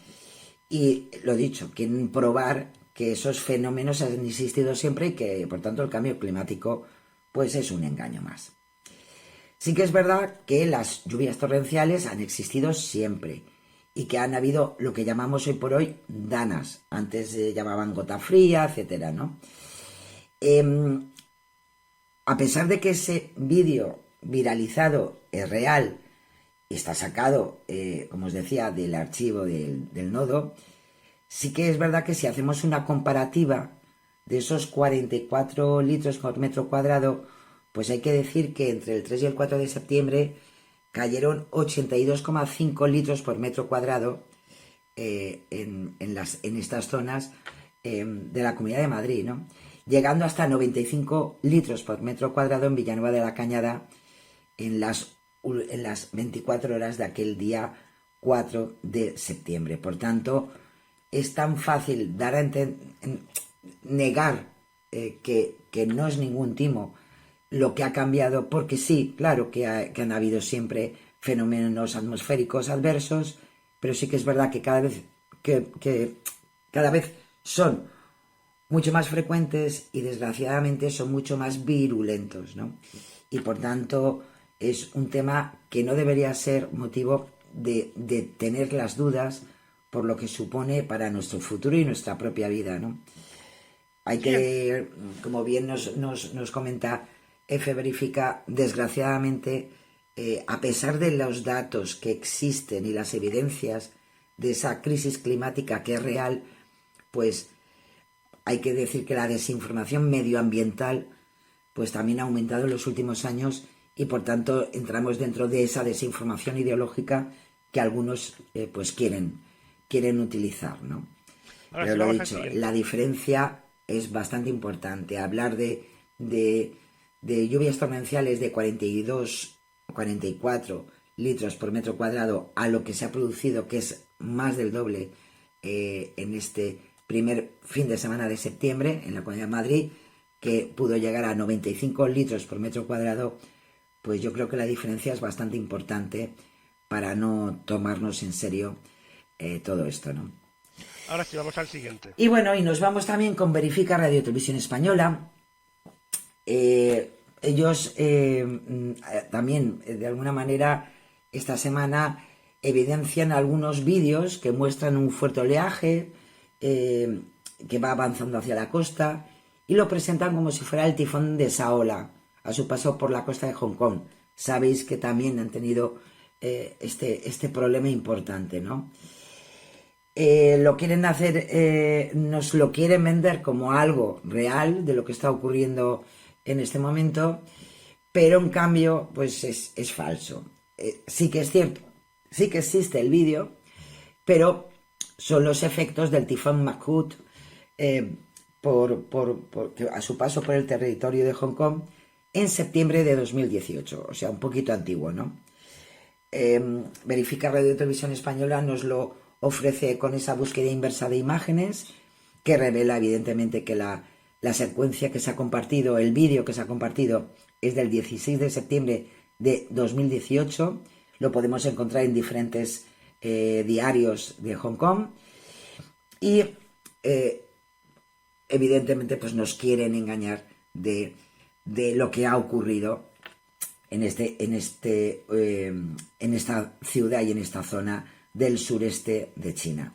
y lo dicho, quieren probar que esos fenómenos han existido siempre y que por tanto el cambio climático pues es un engaño más. Sí que es verdad que las lluvias torrenciales han existido siempre y que han habido lo que llamamos hoy por hoy danas, antes se llamaban gota fría, etcétera, ¿no? A pesar de que ese vídeo viralizado es real y está sacado, como os decía, del archivo del Nodo, sí que es verdad que si hacemos una comparativa de esos 44 litros por metro cuadrado, pues hay que decir que entre el 3 y el 4 de septiembre cayeron 82,5 litros por metro cuadrado en estas zonas de la Comunidad de Madrid, ¿no? Llegando hasta 95 litros por metro cuadrado en Villanueva de la Cañada en las 24 horas de aquel día 4 de septiembre. Por tanto, es tan fácil negar que no es ningún timo lo que ha cambiado, porque sí, claro que han habido siempre fenómenos atmosféricos adversos, pero sí que es verdad que cada vez son mucho más frecuentes y desgraciadamente son mucho más virulentos, ¿no? Y por tanto es un tema que no debería ser motivo de tener las dudas por lo que supone para nuestro futuro y nuestra propia vida, ¿no? Hay que, como bien nos comenta F. Verifica, desgraciadamente, a pesar de los datos que existen y las evidencias de esa crisis climática que es real, pues hay que decir que la desinformación medioambiental pues también ha aumentado en los últimos años y por tanto entramos dentro de esa desinformación ideológica que algunos pues quieren utilizar, ¿no? Ahora Pero sí, lo vamos dicho, al la diferencia es bastante importante. Hablar de lluvias torrenciales de 42 o 44 litros por metro cuadrado a lo que se ha producido, que es más del doble en este primer fin de semana de septiembre en la Comunidad de Madrid, que pudo llegar a 95 litros por metro cuadrado, pues yo creo que la diferencia es bastante importante para no tomarnos en serio todo esto, ¿no? Ahora sí, vamos al siguiente. Y bueno, y nos vamos también con Verifica Radio Televisión Española. Ellos también, de alguna manera, esta semana evidencian algunos vídeos que muestran un fuerte oleaje que va avanzando hacia la costa y lo presentan como si fuera el tifón de Saola a su paso por la costa de Hong Kong. Sabéis que también han tenido este problema importante, ¿no? Lo quieren hacer, nos lo quieren vender como algo real de lo que está ocurriendo en este momento, pero en cambio pues es falso. Sí que es cierto, sí que existe el vídeo, pero son los efectos del tifón Mangkhut a su paso por el territorio de Hong Kong en septiembre de 2018, o sea, un poquito antiguo, ¿no? Verifica Radio Televisión Española nos lo ofrece con esa búsqueda inversa de imágenes que revela evidentemente que la secuencia que se ha compartido, el vídeo que se ha compartido es del 16 de septiembre de 2018, lo podemos encontrar en diferentes diarios de Hong Kong y evidentemente pues nos quieren engañar de lo que ha ocurrido en esta ciudad y en esta zona del sureste de China.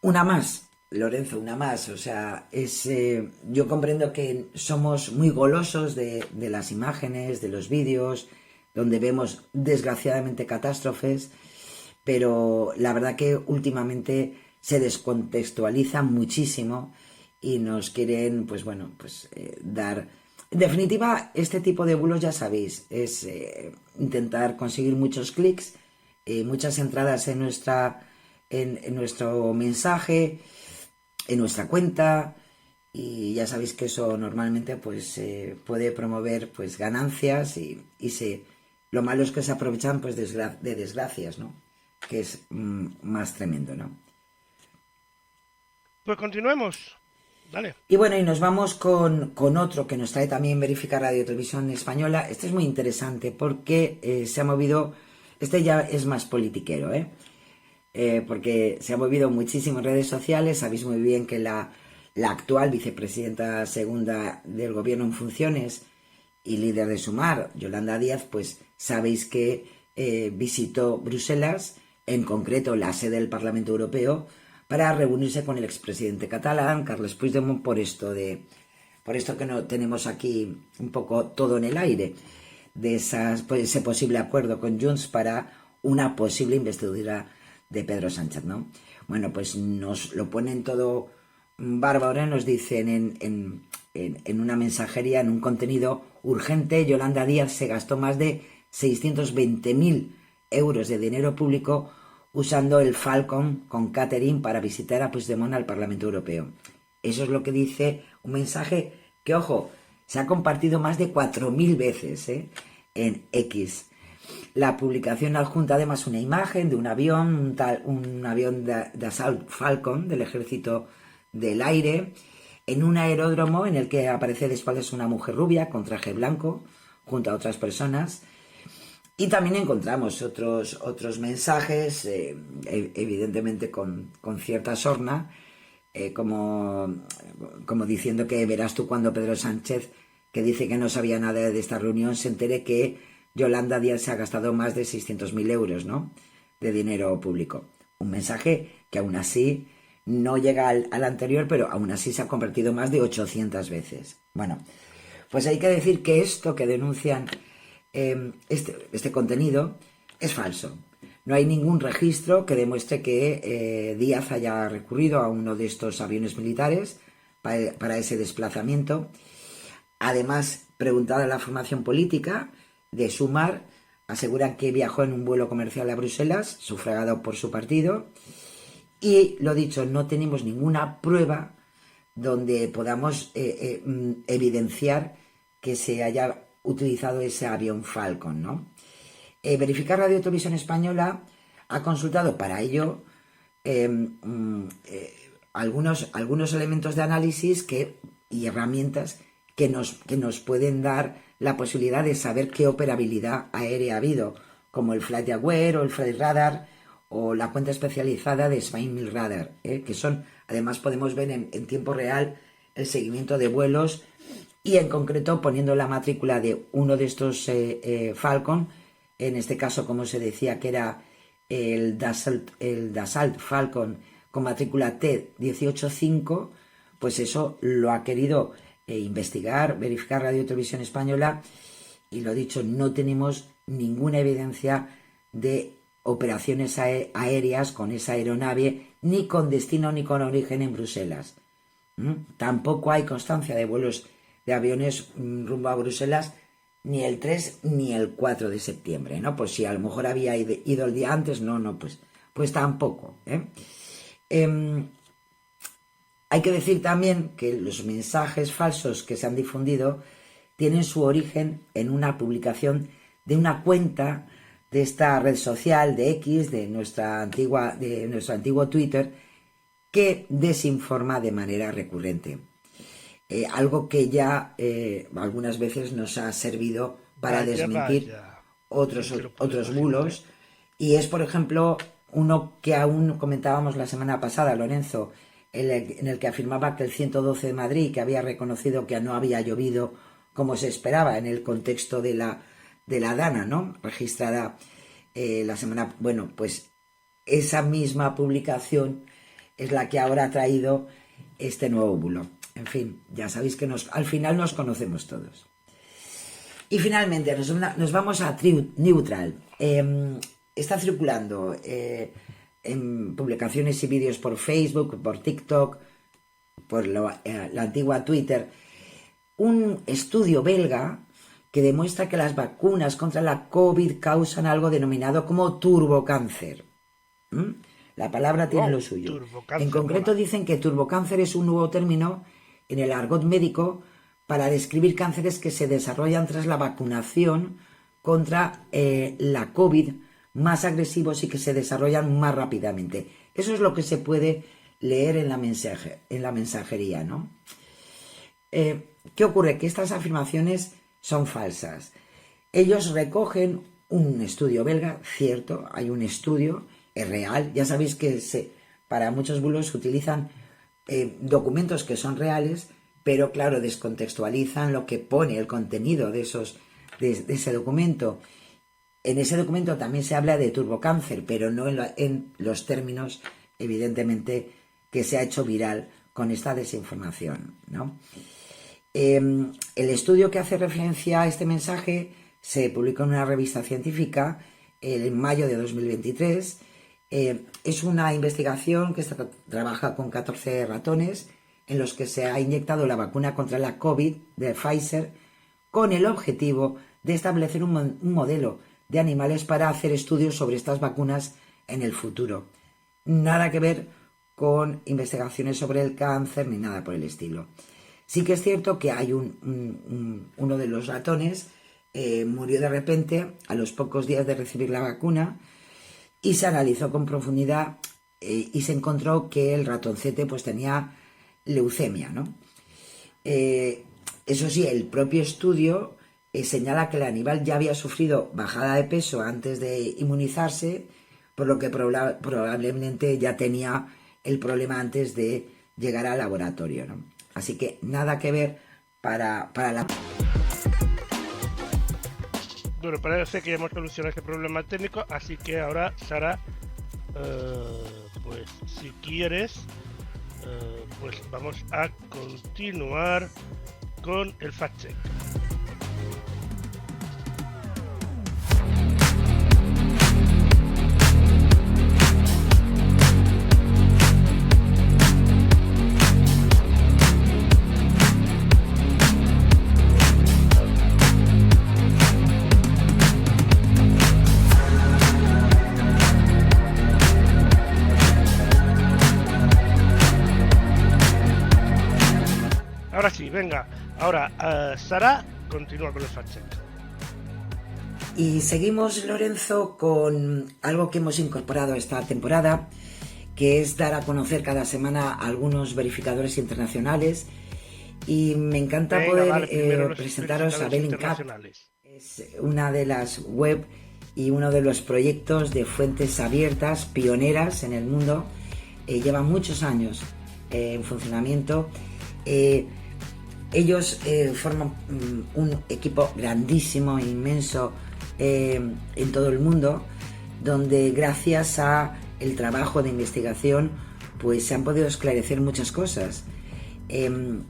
Una más, Lorenzo, una más. O sea, yo comprendo que somos muy golosos de las imágenes, de los vídeos, donde vemos desgraciadamente catástrofes, pero la verdad que últimamente se descontextualiza muchísimo y nos quieren, pues bueno, pues dar... En definitiva, este tipo de bulos, ya sabéis, es intentar conseguir muchos clics, muchas entradas en nuestro mensaje, en nuestra cuenta, y ya sabéis que eso normalmente pues puede promover pues ganancias y lo malo es que se aprovechan pues de desgracias, ¿no? Que es más tremendo, ¿no? Pues continuemos. Dale. Y bueno, y nos vamos con otro que nos trae también Verifica Radio Televisión Española. Este es muy interesante porque se ha movido, este ya es más politiquero, porque se ha movido muchísimo en redes sociales. Sabéis muy bien que la actual vicepresidenta segunda del gobierno en funciones y líder de Sumar, Yolanda Díaz, pues sabéis que visitó Bruselas, en concreto la sede del Parlamento Europeo, para reunirse con el expresidente catalán, Carles Puigdemont, por esto que no tenemos aquí un poco todo en el aire, de ese posible acuerdo con Junts para una posible investidura de Pedro Sánchez, ¿no? Bueno, pues nos lo ponen todo bárbaro, nos dicen en una mensajería, en un contenido urgente, Yolanda Díaz se gastó más de 620.000 euros de dinero público usando el Falcon con catering para visitar a Puigdemont al Parlamento Europeo. Eso es lo que dice un mensaje que, ojo, se ha compartido más de 4.000 veces en X. La publicación adjunta además una imagen de un avión, un avión de Assault Falcon del Ejército del Aire, en un aeródromo en el que aparece de espaldas una mujer rubia con traje blanco junto a otras personas. Y también encontramos otros mensajes, evidentemente con cierta sorna, como diciendo que verás tú cuando Pedro Sánchez, que dice que no sabía nada de esta reunión, se entere que Yolanda Díaz se ha gastado más de 600.000 euros, ¿no?, de dinero público. Un mensaje que aún así no llega al anterior, pero aún así se ha convertido más de 800 veces. Bueno, pues hay que decir que esto que denuncian... Este contenido es falso. No hay ningún registro que demuestre que Díaz haya recurrido a uno de estos aviones militares para ese desplazamiento. Además, preguntada la formación política de Sumar, aseguran que viajó en un vuelo comercial a Bruselas, sufragado por su partido. Y lo dicho, no tenemos ninguna prueba donde podamos evidenciar que se haya utilizado ese avión Falcon, ¿no? Verifica Radio Televisión Española ha consultado para ello algunos elementos de análisis y herramientas que nos pueden dar la posibilidad de saber qué operabilidad aérea ha habido, como el Flight Aware o el Flight Radar o la cuenta especializada de Smile Radar, que son, además podemos ver en tiempo real el seguimiento de vuelos y en concreto poniendo la matrícula de uno de estos Falcon, en este caso, como se decía, que era el Dassault Falcon con matrícula T185, pues eso lo ha querido investigar, verificar Radio Televisión Española, y lo dicho, no tenemos ninguna evidencia de operaciones aéreas con esa aeronave, ni con destino ni con origen en Bruselas. Tampoco hay constancia de vuelos de aviones rumbo a Bruselas ni el 3 ni el 4 de septiembre, ¿no? Pues si a lo mejor había ido el día antes, pues tampoco. Hay que decir también que los mensajes falsos que se han difundido tienen su origen en una publicación de una cuenta de esta red social de X, de nuestro antiguo Twitter, que desinforma de manera recurrente. Algo que ya algunas veces nos ha servido para desmentir otros bulos. Y es, por ejemplo, uno que aún comentábamos la semana pasada, Lorenzo, en el que afirmaba que el 112 de Madrid, que había reconocido que no había llovido como se esperaba en el contexto de la Dana, ¿no? Registrada la semana... Bueno, pues esa misma publicación es la que ahora ha traído este nuevo bulo. En fin, ya sabéis que al final nos conocemos todos. Y finalmente nos vamos a Neutral. Está circulando en publicaciones y vídeos por Facebook, por TikTok, por la antigua Twitter, un estudio belga que demuestra que las vacunas contra la COVID causan algo denominado como turbocáncer. La palabra tiene lo suyo. En concreto dicen que turbocáncer es un nuevo término en el argot médico para describir cánceres que se desarrollan tras la vacunación contra la COVID, más agresivos y que se desarrollan más rápidamente. Eso es lo que se puede leer en la mensajería, ¿no? ¿Qué ocurre? Que estas afirmaciones son falsas. Ellos recogen un estudio belga, cierto, hay un estudio, es real. Ya sabéis que para muchos bulos se utilizan documentos que son reales, pero claro, descontextualizan lo que pone el contenido de ese documento. En ese documento también se habla de turbocáncer, pero no en los términos, evidentemente, que se ha hecho viral con esta desinformación, ¿no? El estudio que hace referencia a este mensaje se publicó en una revista científica en mayo de 2023. Es una investigación que trabaja con 14 ratones en los que se ha inyectado la vacuna contra la COVID de Pfizer con el objetivo de establecer un modelo de animales para hacer estudios sobre estas vacunas en el futuro. Nada que ver con investigaciones sobre el cáncer ni nada por el estilo. Sí que es cierto que hay uno de los ratones murió de repente a los pocos días de recibir la vacuna y se analizó con profundidad y se encontró que el ratoncete pues tenía leucemia, ¿no? Eso sí, el propio estudio señala que el animal ya había sufrido bajada de peso antes de inmunizarse, por lo que probablemente ya tenía el problema antes de llegar al laboratorio, ¿no? Así que nada que ver para la... Bueno, parece que ya hemos solucionado este problema técnico, así que ahora, Sara, pues si quieres, pues vamos a continuar con el fact-check. Ahora sí, venga. Ahora, Sara, continúa con el fact-check. Y seguimos, Lorenzo, con algo que hemos incorporado esta temporada, que es dar a conocer cada semana a algunos verificadores internacionales, y me encanta poder presentaros a Bellingcat. Es una de las web y uno de los proyectos de fuentes abiertas pioneras en el mundo. Lleva muchos años en funcionamiento. Ellos forman un equipo grandísimo, inmenso, en todo el mundo, donde gracias a el trabajo de investigación pues se han podido esclarecer muchas cosas. En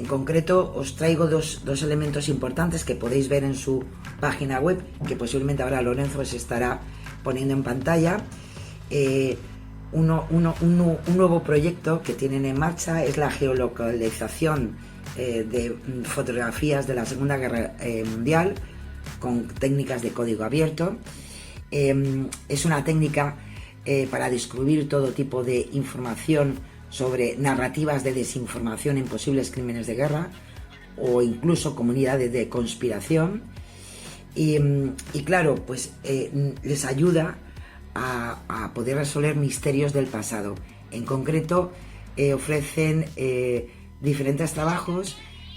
concreto os traigo dos elementos importantes que podéis ver en su página web, que posiblemente ahora Lorenzo os estará poniendo en pantalla. Un nuevo proyecto que tienen en marcha es la geolocalización de fotografías de la Segunda Guerra Mundial con técnicas de código abierto. Es una técnica para descubrir todo tipo de información sobre narrativas de desinformación en posibles crímenes de guerra o incluso comunidades de conspiración, y claro, pues les ayuda a poder resolver misterios del pasado. En concreto, ofrecen diferentes trabajos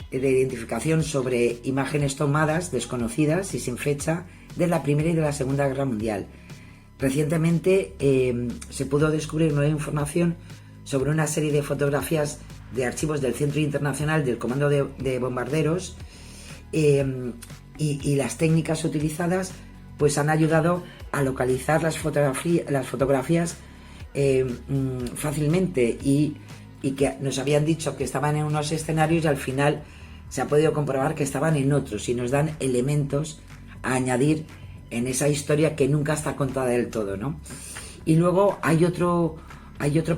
de identificación sobre imágenes tomadas, desconocidas y sin fecha, de la Primera y de la Segunda Guerra Mundial. Recientemente se pudo descubrir nueva información sobre una serie de fotografías de archivos del Centro Internacional del Comando de Bombarderos, y las técnicas utilizadas pues han ayudado a localizar las fotografías fácilmente, y que nos habían dicho que estaban en unos escenarios y al final se ha podido comprobar que estaban en otros, y nos dan elementos a añadir en esa historia que nunca está contada del todo, ¿no? Y luego hay otro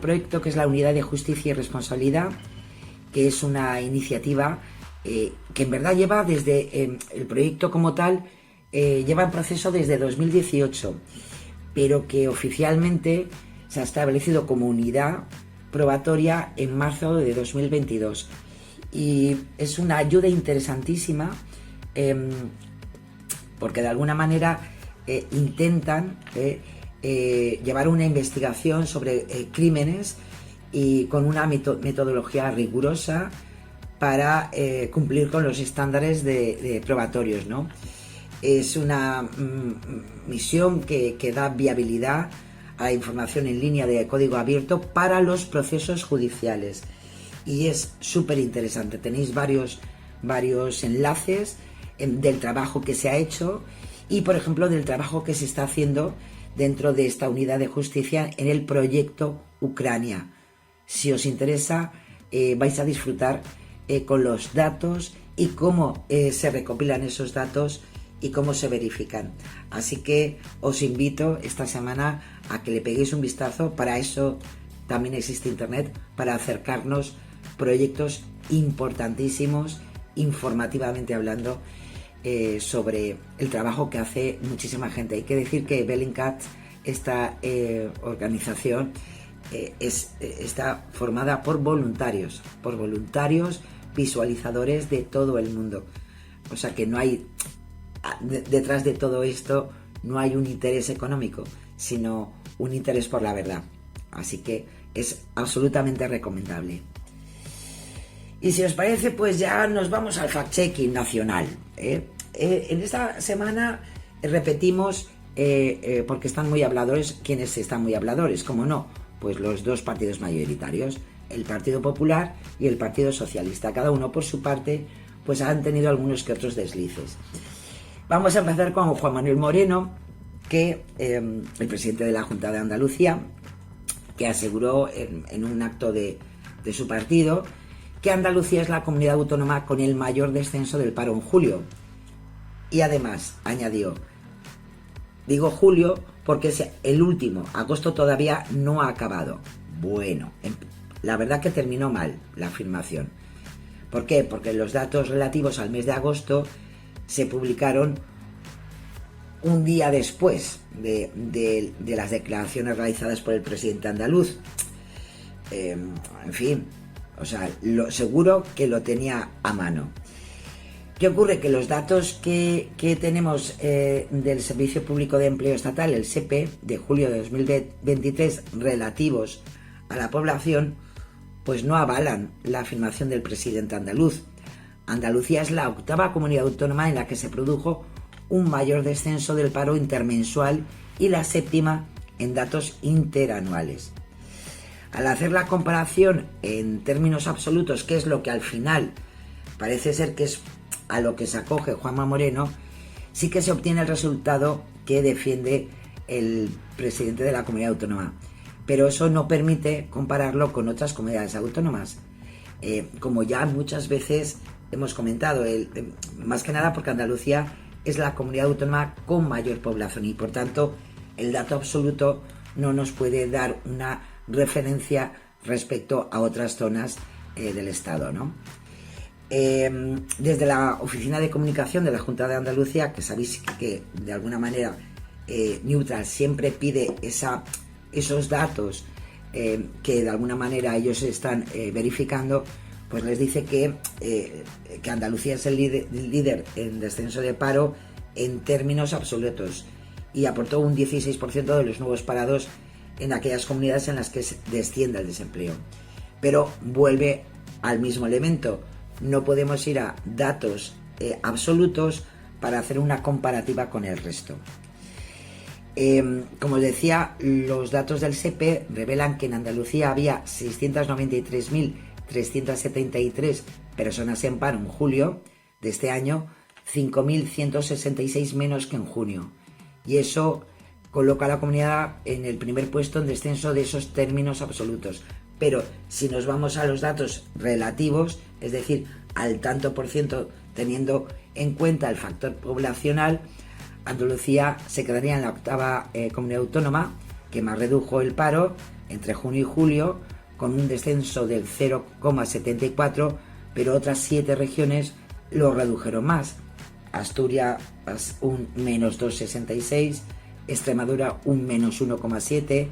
proyecto que es la Unidad de Justicia y Responsabilidad, que es una iniciativa que en verdad lleva desde el proyecto como tal, lleva en proceso desde 2018, pero que oficialmente se ha establecido como unidad probatoria en marzo de 2022. Y es una ayuda interesantísima, porque de alguna manera intentan llevar una investigación sobre crímenes, y con una metodología rigurosa para cumplir con los estándares de probatorios, ¿no? Es una misión que da viabilidad a la información en línea de código abierto para los procesos judiciales, y es súper interesante. Tenéis varios enlaces del trabajo que se ha hecho, y por ejemplo del trabajo que se está haciendo dentro de esta unidad de justicia en el proyecto Ucrania. Si os interesa, vais a disfrutar con los datos y cómo se recopilan esos datos y cómo se verifican. Así que os invito esta semana a que le peguéis un vistazo. Para eso también existe internet, para acercarnos proyectos importantísimos, informativamente hablando, sobre el trabajo que hace muchísima gente. Hay que decir que Bellingcat, esta organización, está formada por voluntarios visualizadores de todo el mundo. O sea que no hay, detrás de todo esto, no hay un interés económico, sino un interés por la verdad. Así que es absolutamente recomendable. Y si os parece, pues ya nos vamos al fact-checking nacional. En esta semana repetimos, porque están muy habladores. ¿Quiénes están muy habladores? ¿Cómo no? Pues los dos partidos mayoritarios, el Partido Popular y el Partido Socialista. Cada uno por su parte, pues han tenido algunos que otros deslices. Vamos a empezar con Juan Manuel Moreno, que el presidente de la Junta de Andalucía, que aseguró en un acto de su partido que Andalucía es la comunidad autónoma con el mayor descenso del paro en julio. Y además añadió, digo julio porque es el último, agosto todavía no ha acabado. Bueno, la verdad que terminó mal la afirmación. ¿Por qué? Porque los datos relativos al mes de agosto se publicaron un día después de las declaraciones realizadas por el presidente andaluz. En fin, o sea, seguro que lo tenía a mano. ¿Qué ocurre? Que los datos que tenemos del Servicio Público de Empleo Estatal, el SEPE, de julio de 2023, relativos a la población, pues no avalan la afirmación del presidente andaluz. Andalucía es la 8ª comunidad autónoma en la que se produjo un mayor descenso del paro intermensual y la 7ª en datos interanuales. Al hacer la comparación en términos absolutos, que es lo que al final parece ser que es a lo que se acoge Juanma Moreno, sí que se obtiene el resultado que defiende el presidente de la comunidad autónoma. Pero eso no permite compararlo con otras comunidades autónomas. Como ya muchas veces hemos comentado, más que nada porque Andalucía es la comunidad autónoma con mayor población y por tanto el dato absoluto no nos puede dar una referencia respecto a otras zonas del Estado, ¿no? Desde la Oficina de Comunicación de la Junta de Andalucía, que sabéis que de alguna manera Neutral siempre pide esos datos que de alguna manera ellos están verificando, pues les dice que Andalucía es el líder en descenso de paro en términos absolutos y aportó un 16% de los nuevos parados en aquellas comunidades en las que desciende el desempleo. Pero vuelve al mismo elemento, no podemos ir a datos absolutos para hacer una comparativa con el resto. Como os decía, los datos del SEPE revelan que en Andalucía había 693.373 personas en paro en julio de este año, 5.166 menos que en junio. Y eso coloca a la comunidad en el primer puesto en descenso de esos términos absolutos. Pero si nos vamos a los datos relativos, es decir, al tanto por ciento teniendo en cuenta el factor poblacional, Andalucía se quedaría en la 8ª comunidad autónoma que más redujo el paro entre junio y julio, con un descenso del 0,74, pero otras 7 regiones lo redujeron más. Asturias un menos 2,66, Extremadura un menos 1,7,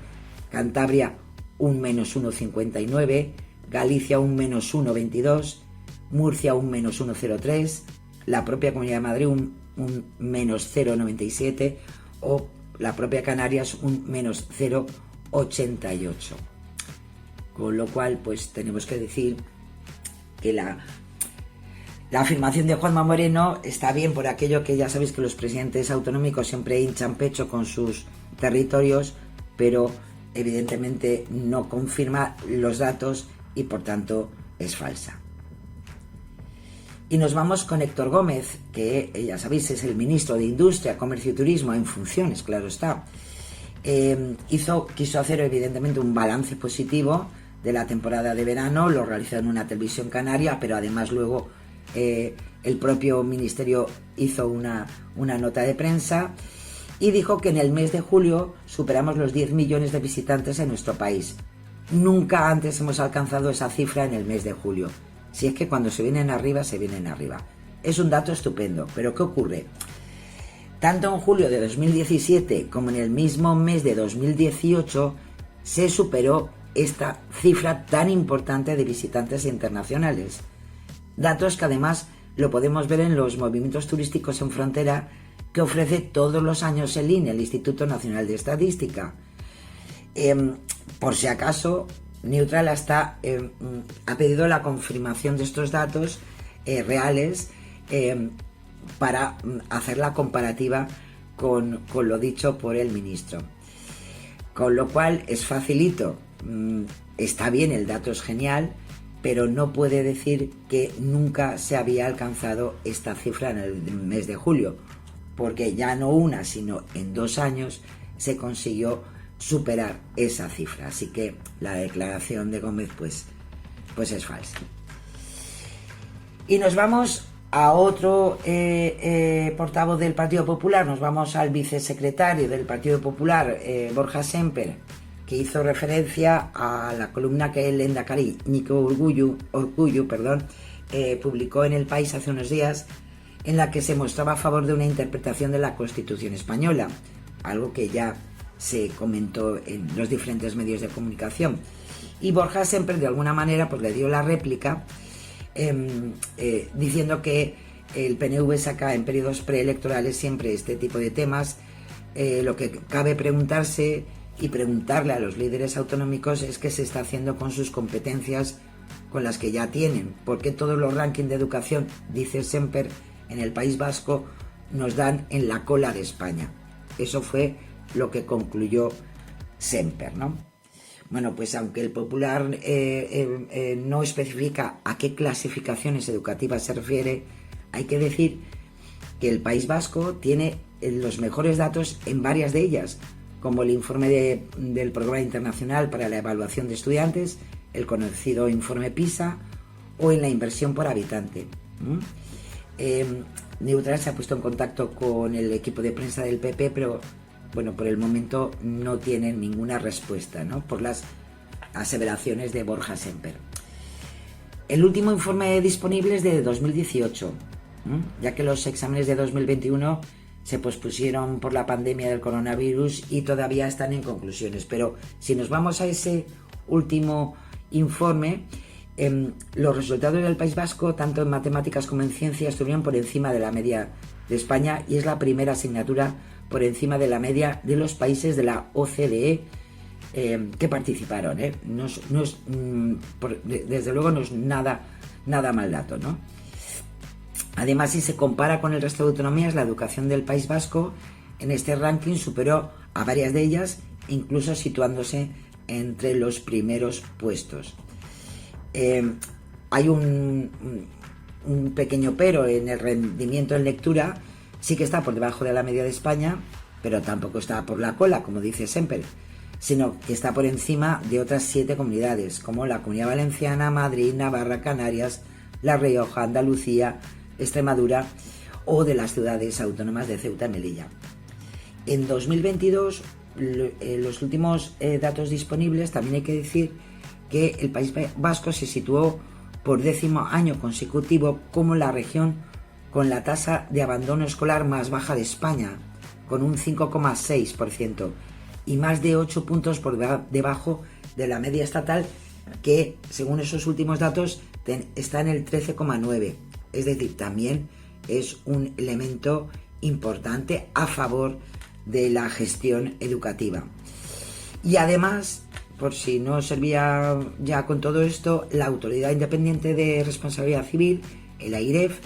Cantabria un menos 1,59, Galicia un menos 1,22, Murcia un menos 1,03, la propia Comunidad de Madrid un menos 0,97 o la propia Canarias un menos 0,88. Con lo cual, pues tenemos que decir que la afirmación de Juanma Moreno está bien por aquello que ya sabéis que los presidentes autonómicos siempre hinchan pecho con sus territorios, pero evidentemente no confirma los datos y por tanto es falsa. Y nos vamos con Héctor Gómez, que ya sabéis es el ministro de Industria, Comercio y Turismo en funciones, claro está. Quiso hacer evidentemente un balance positivo de la temporada de verano, lo realizó en una televisión canaria, pero además luego el propio ministerio hizo una nota de prensa y dijo que en el mes de julio superamos los 10 millones de visitantes en nuestro país. Nunca antes hemos alcanzado esa cifra en el mes de julio. Si es que cuando se vienen arriba, se vienen arriba. Es un dato estupendo, pero ¿qué ocurre? Tanto en julio de 2017 como en el mismo mes de 2018 se superó esta cifra tan importante de visitantes internacionales. Datos que además lo podemos ver en los movimientos turísticos en frontera que ofrece todos los años el INE, el Instituto Nacional de Estadística. Por si acaso, Neutral ha pedido la confirmación de estos datos reales para hacer la comparativa con lo dicho por el ministro. Con lo cual es facilito, está bien, el dato es genial, pero no puede decir que nunca se había alcanzado esta cifra en el mes de julio, porque ya no una, sino en 2 años se consiguió superar esa cifra. Así que la declaración de Gómez pues es falsa. Y nos vamos a otro portavoz del Partido Popular, nos vamos al vicesecretario del Partido Popular, Borja Semper, que hizo referencia a la columna que el lehendakari Nico Urkullu publicó en El País hace unos días, en la que se mostraba a favor de una interpretación de la Constitución española, algo que ya se comentó en los diferentes medios de comunicación. Y Borja Semper de alguna manera pues le dio la réplica diciendo que el PNV saca en periodos preelectorales siempre este tipo de temas. Lo que cabe preguntarse y preguntarle a los líderes autonómicos es qué se está haciendo con sus competencias, con las que ya tienen, porque todos los rankings de educación, dice Semper, en el País Vasco nos dan en la cola de España. Eso fue lo que concluyó Semper, ¿no? Bueno, pues aunque el Popular no especifica a qué clasificaciones educativas se refiere, hay que decir que el País Vasco tiene los mejores datos en varias de ellas, como el informe del Programa Internacional para la Evaluación de Estudiantes, el conocido informe PISA, o en la inversión por habitante. Neutral se ha puesto en contacto con el equipo de prensa del PP, pero bueno, por el momento no tienen ninguna respuesta, ¿no?, por las aseveraciones de Borja Semper. El último informe disponible es de 2018, ya que los exámenes de 2021 se pospusieron por la pandemia del coronavirus y todavía están en conclusiones. Pero si nos vamos a ese último informe, los resultados del País Vasco, tanto en matemáticas como en ciencias, estuvieron por encima de la media de España, y es la primera asignatura por encima de la media de los países de la OCDE que participaron. Desde luego no es nada mal dato, ¿no? Además, si se compara con el resto de autonomías, la educación del País Vasco en este ranking superó a varias de ellas, incluso situándose entre los primeros puestos. Hay un pequeño pero en el rendimiento en lectura. Sí que está por debajo de la media de España, pero tampoco está por la cola, como dice Semper, sino que está por encima de otras 7 comunidades, como la Comunidad Valenciana, Madrid, Navarra, Canarias, La Rioja, Andalucía, Extremadura, o de las ciudades autónomas de Ceuta y Melilla. En 2022, los últimos datos disponibles, también hay que decir que el País Vasco se situó por 10º año consecutivo como la región con la tasa de abandono escolar más baja de España, con un 5,6%, y más de 8 puntos por debajo de la media estatal, que según esos últimos datos está en el 13,9%. Es decir, también es un elemento importante a favor de la gestión educativa. Y además, por si no servía ya con todo esto, la Autoridad Independiente de Responsabilidad Civil, el AIREF,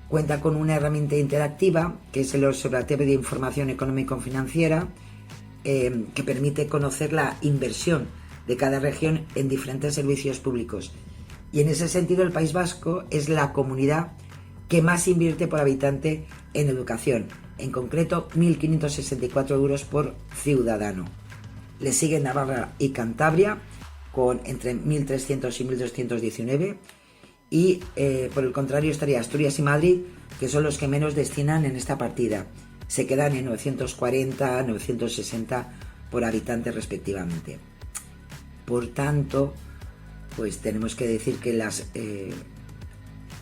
cuenta con una herramienta interactiva, que es el Observatorio de Información Económico-Financiera, que permite conocer la inversión de cada región en diferentes servicios públicos. Y en ese sentido, el País Vasco es la comunidad que más invierte por habitante en educación, en concreto 1.564 euros por ciudadano. Le siguen Navarra y Cantabria, con entre 1.300 y 1.219, y por el contrario estaría Asturias y Madrid, que son los que menos destinan en esta partida. Se quedan en 940, 960 por habitante respectivamente. Por tanto, pues tenemos que decir que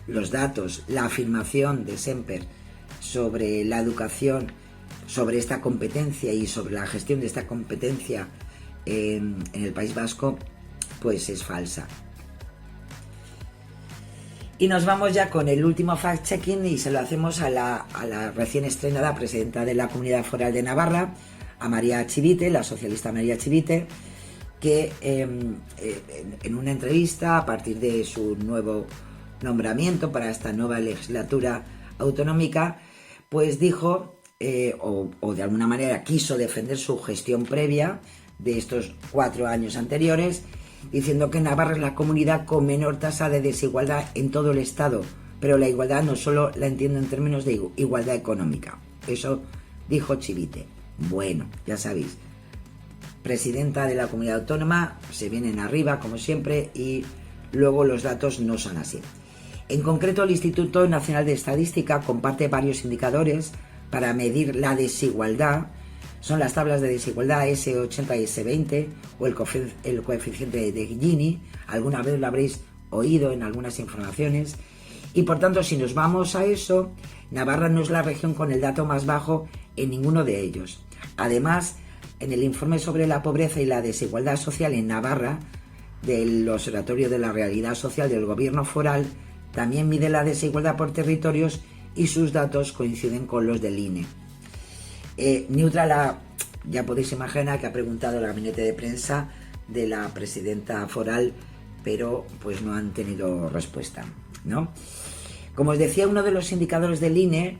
los datos, la afirmación de Semper sobre la educación, sobre esta competencia y sobre la gestión de esta competencia en el País Vasco, pues es falsa. Y nos vamos ya con el último fact-checking, y se lo hacemos a la recién estrenada presidenta de la Comunidad Foral de Navarra, a María Chivite, la socialista María Chivite, que en una entrevista, a partir de su nuevo nombramiento para esta nueva legislatura autonómica, pues dijo, o de alguna manera quiso defender su gestión previa de estos 4 años anteriores, diciendo que Navarra es la comunidad con menor tasa de desigualdad en todo el Estado, pero la igualdad no solo la entiendo en términos de igualdad económica. Eso dijo Chivite. Bueno, ya sabéis, presidenta de la comunidad autónoma, se vienen arriba como siempre, y luego los datos no son así. En concreto, el Instituto Nacional de Estadística comparte varios indicadores para medir la desigualdad. Son las tablas de desigualdad S80 y S20, o el coeficiente de Gini. Alguna vez lo habréis oído en algunas informaciones. Y por tanto, si nos vamos a eso, Navarra no es la región con el dato más bajo en ninguno de ellos. Además, en el informe sobre la pobreza y la desigualdad social en Navarra, del Observatorio de la Realidad Social del Gobierno Foral, también mide la desigualdad por territorios, y sus datos coinciden con los del INE. Neutral ya podéis imaginar que ha preguntado el gabinete de prensa de la presidenta foral, pero pues no han tenido respuesta, ¿no? Como os decía, uno de los indicadores del INE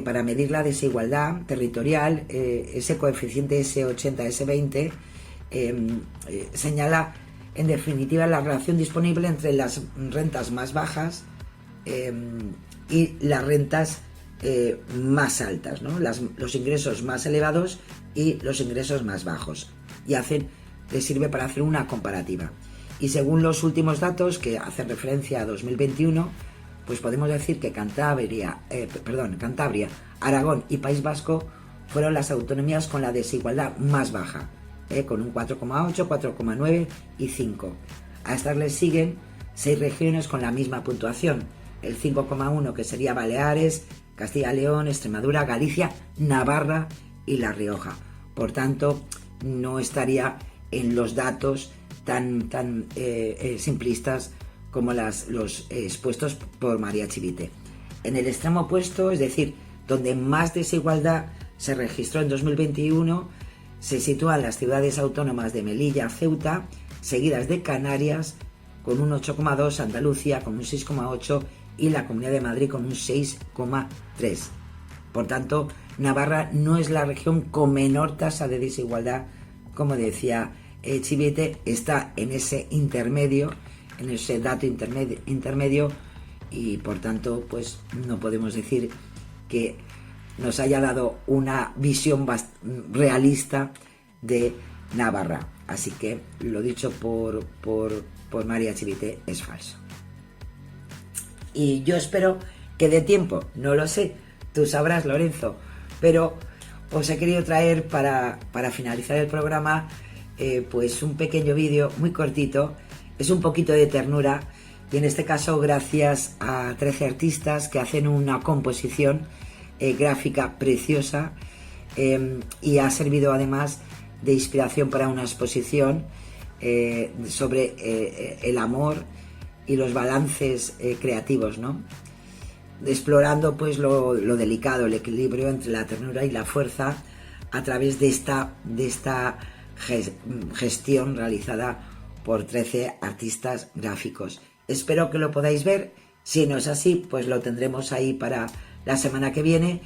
para medir la desigualdad territorial, ese coeficiente S80, S20, señala en definitiva la relación disponible entre las rentas más bajas y las rentas más altas, ¿no? Los ingresos más elevados y los ingresos más bajos, y le sirve para hacer una comparativa. Y según los últimos datos, que hacen referencia a 2021, pues podemos decir que Cantabria, Aragón y País Vasco fueron las autonomías con la desigualdad más baja, con un 4,8, 4,9 y 5. A estas les siguen 6 regiones con la misma puntuación, el 5,1 que sería Baleares, Castilla y León, Extremadura, Galicia, Navarra y La Rioja. Por tanto, no estaría en los datos tan simplistas como los expuestos por María Chivite. En el extremo opuesto, es decir, donde más desigualdad se registró en 2021, se sitúan las ciudades autónomas de Melilla, Ceuta, seguidas de Canarias con un 8,2, Andalucía con un 6,8 y la Comunidad de Madrid con un 6,3. Por tanto, Navarra no es la región con menor tasa de desigualdad, como decía Chivite, está en ese intermedio, en ese dato intermedio, y por tanto pues no podemos decir que nos haya dado una visión realista de Navarra. Así que lo dicho por María Chivite es falso. Y yo espero que dé tiempo, no lo sé, tú sabrás, Lorenzo, pero os he querido traer para finalizar el programa pues un pequeño vídeo muy cortito. Es un poquito de ternura, y en este caso gracias a 13 artistas que hacen una composición gráfica preciosa, y ha servido además de inspiración para una exposición sobre el amor y los balances creativos, ¿no? Explorando pues lo delicado, el equilibrio entre la ternura y la fuerza a través de esta gestión realizada por 13 artistas gráficos. Espero que lo podáis ver. Si no es así, pues lo tendremos ahí para la semana que viene.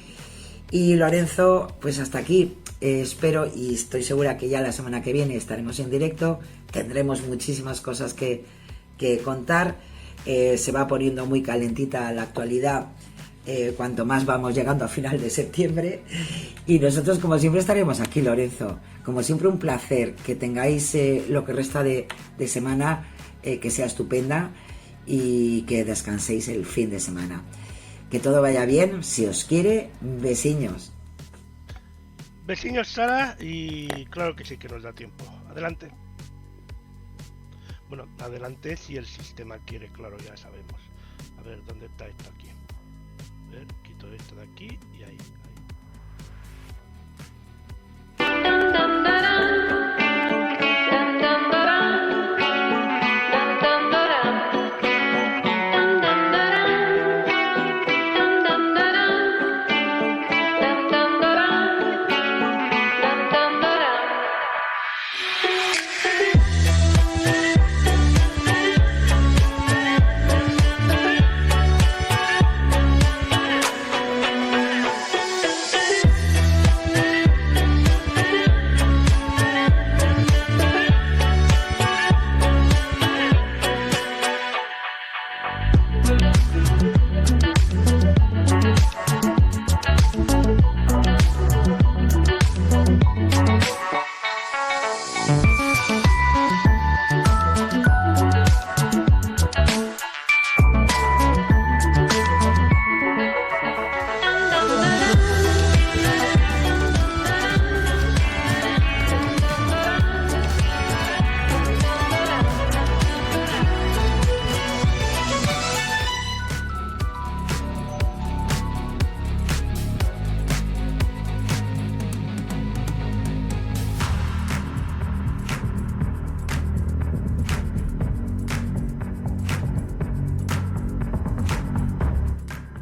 Y Lorenzo, pues hasta aquí. Espero y estoy segura que ya la semana que viene estaremos en directo. Tendremos muchísimas cosas que contar. Se va poniendo muy calentita la actualidad cuanto más vamos llegando a final de septiembre, y nosotros como siempre estaremos aquí, Lorenzo. Como siempre, un placer que tengáis lo que resta de semana, que sea estupenda, y que descanséis el fin de semana. Que todo vaya bien, si os quiere. Besiños. Besiños, Sara, y claro que sí que nos da tiempo. Adelante. Bueno, adelante si el sistema quiere, claro, ya sabemos. A ver, ¿dónde está esto aquí? A ver, quito esto de aquí y ahí.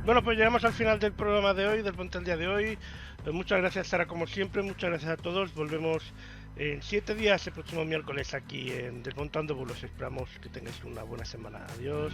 Bueno, pues llegamos al final del programa de hoy, del Ponte al Día de hoy. Pues muchas gracias, Sara, como siempre. Muchas gracias a todos. Volvemos en 7 días, el próximo miércoles, aquí en Desmontando Bulos. Esperamos que tengáis una buena semana. Adiós.